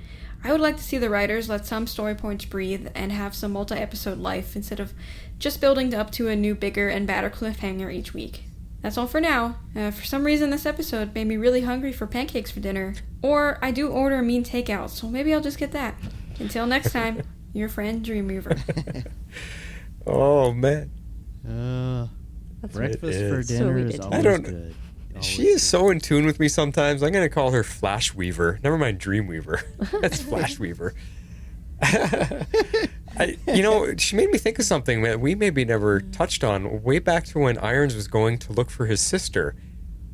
I would like to see the writers let some story points breathe and have some multi-episode life instead of just building up to a new, bigger, and badder cliffhanger each week. That's all for now. For some reason this episode made me really hungry for pancakes for dinner, or I do order a mean takeout, so maybe I'll just get that. Until next time, your friend Dreamweaver. Oh, man. Breakfast for dinner is always good. She is so in tune with me sometimes. I'm going to call her Flash Weaver. Never mind Dreamweaver. That's Flash Weaver. She made me think of something that we maybe never touched on way back to when Irons was going to look for his sister.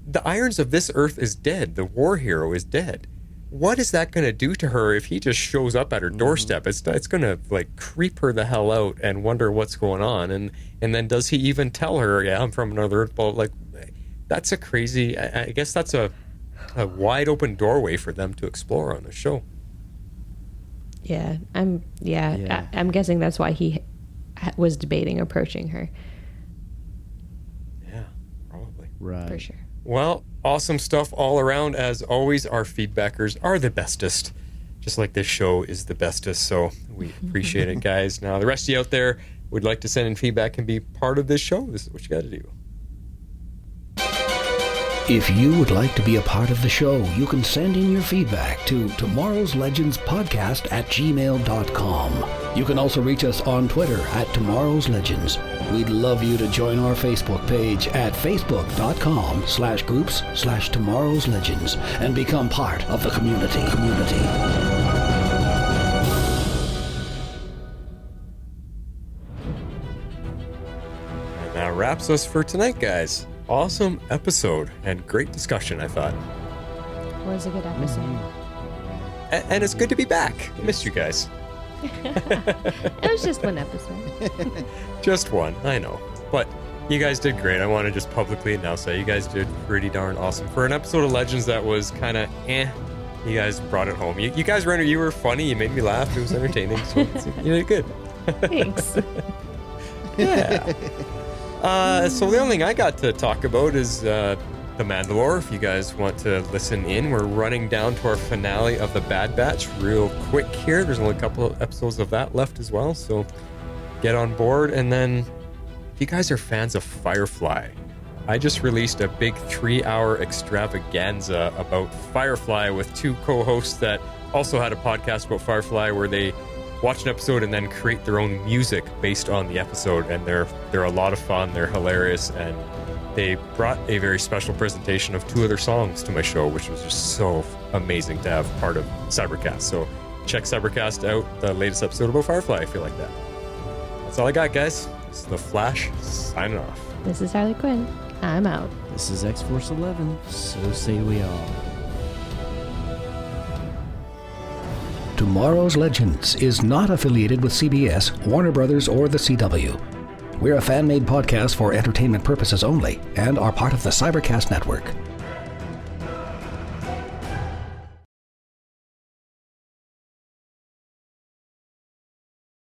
The Irons of this Earth is dead. The war hero is dead. what is that going to do to her if he just shows up at her doorstep? It's going to like creep her the hell out and wonder what's going on. And then does he even tell her, yeah, I'm from another Earth? Like, that's a crazy, I guess that's a wide open doorway for them to explore on the show. Yeah, I'm guessing that's why he was debating approaching her. Yeah, probably. Right. For sure. Well, awesome stuff all around. As always, our feedbackers are the bestest, just like this show is the bestest. So we appreciate it, guys. Now, the rest of you out there would like to send in feedback and be part of this show. This is what you got to do. If you would like to be a part of the show, you can send in your feedback to Tomorrow's Legends Podcast at gmail.com. You can also reach us on Twitter at Tomorrow's Legends. We'd love you to join our Facebook page at facebook.com/groups/Tomorrow's Legends and become part of the community. And that wraps us for tonight, guys. Awesome episode and great discussion, I thought. It was a good episode. And it's good to be back. I missed you guys. It was just one episode. Just one, I know. But you guys did great. I want to just publicly announce that you guys did pretty darn awesome. For an episode of Legends that was kind of you guys brought it home. You guys you were funny. You made me laugh. It was entertaining. So you did good. Thanks. Yeah. So the only thing I got to talk about is The Mandalore. If you guys want to listen in, we're running down to our finale of The Bad Batch real quick here. There's only a couple of episodes of that left as well, so get on board. And then if you guys are fans of Firefly, I just released a big 3-hour extravaganza about Firefly with 2 co-hosts that also had a podcast about Firefly where they watch an episode and then create their own music based on the episode, and they're a lot of fun. They're hilarious, and they brought a very special presentation of 2 of their songs to my show, which was just so amazing to have part of Cybercast. So check Cybercast out, the latest episode about Firefly if you like that. That's all I got, guys. This is The Flash signing off. This is Harley Quinn. I'm out. This is X-Force 11. So say we all. Tomorrow's Legends is not affiliated with CBS, Warner Brothers, or the CW. We're a fan-made podcast for entertainment purposes only and are part of the Cybercast Network.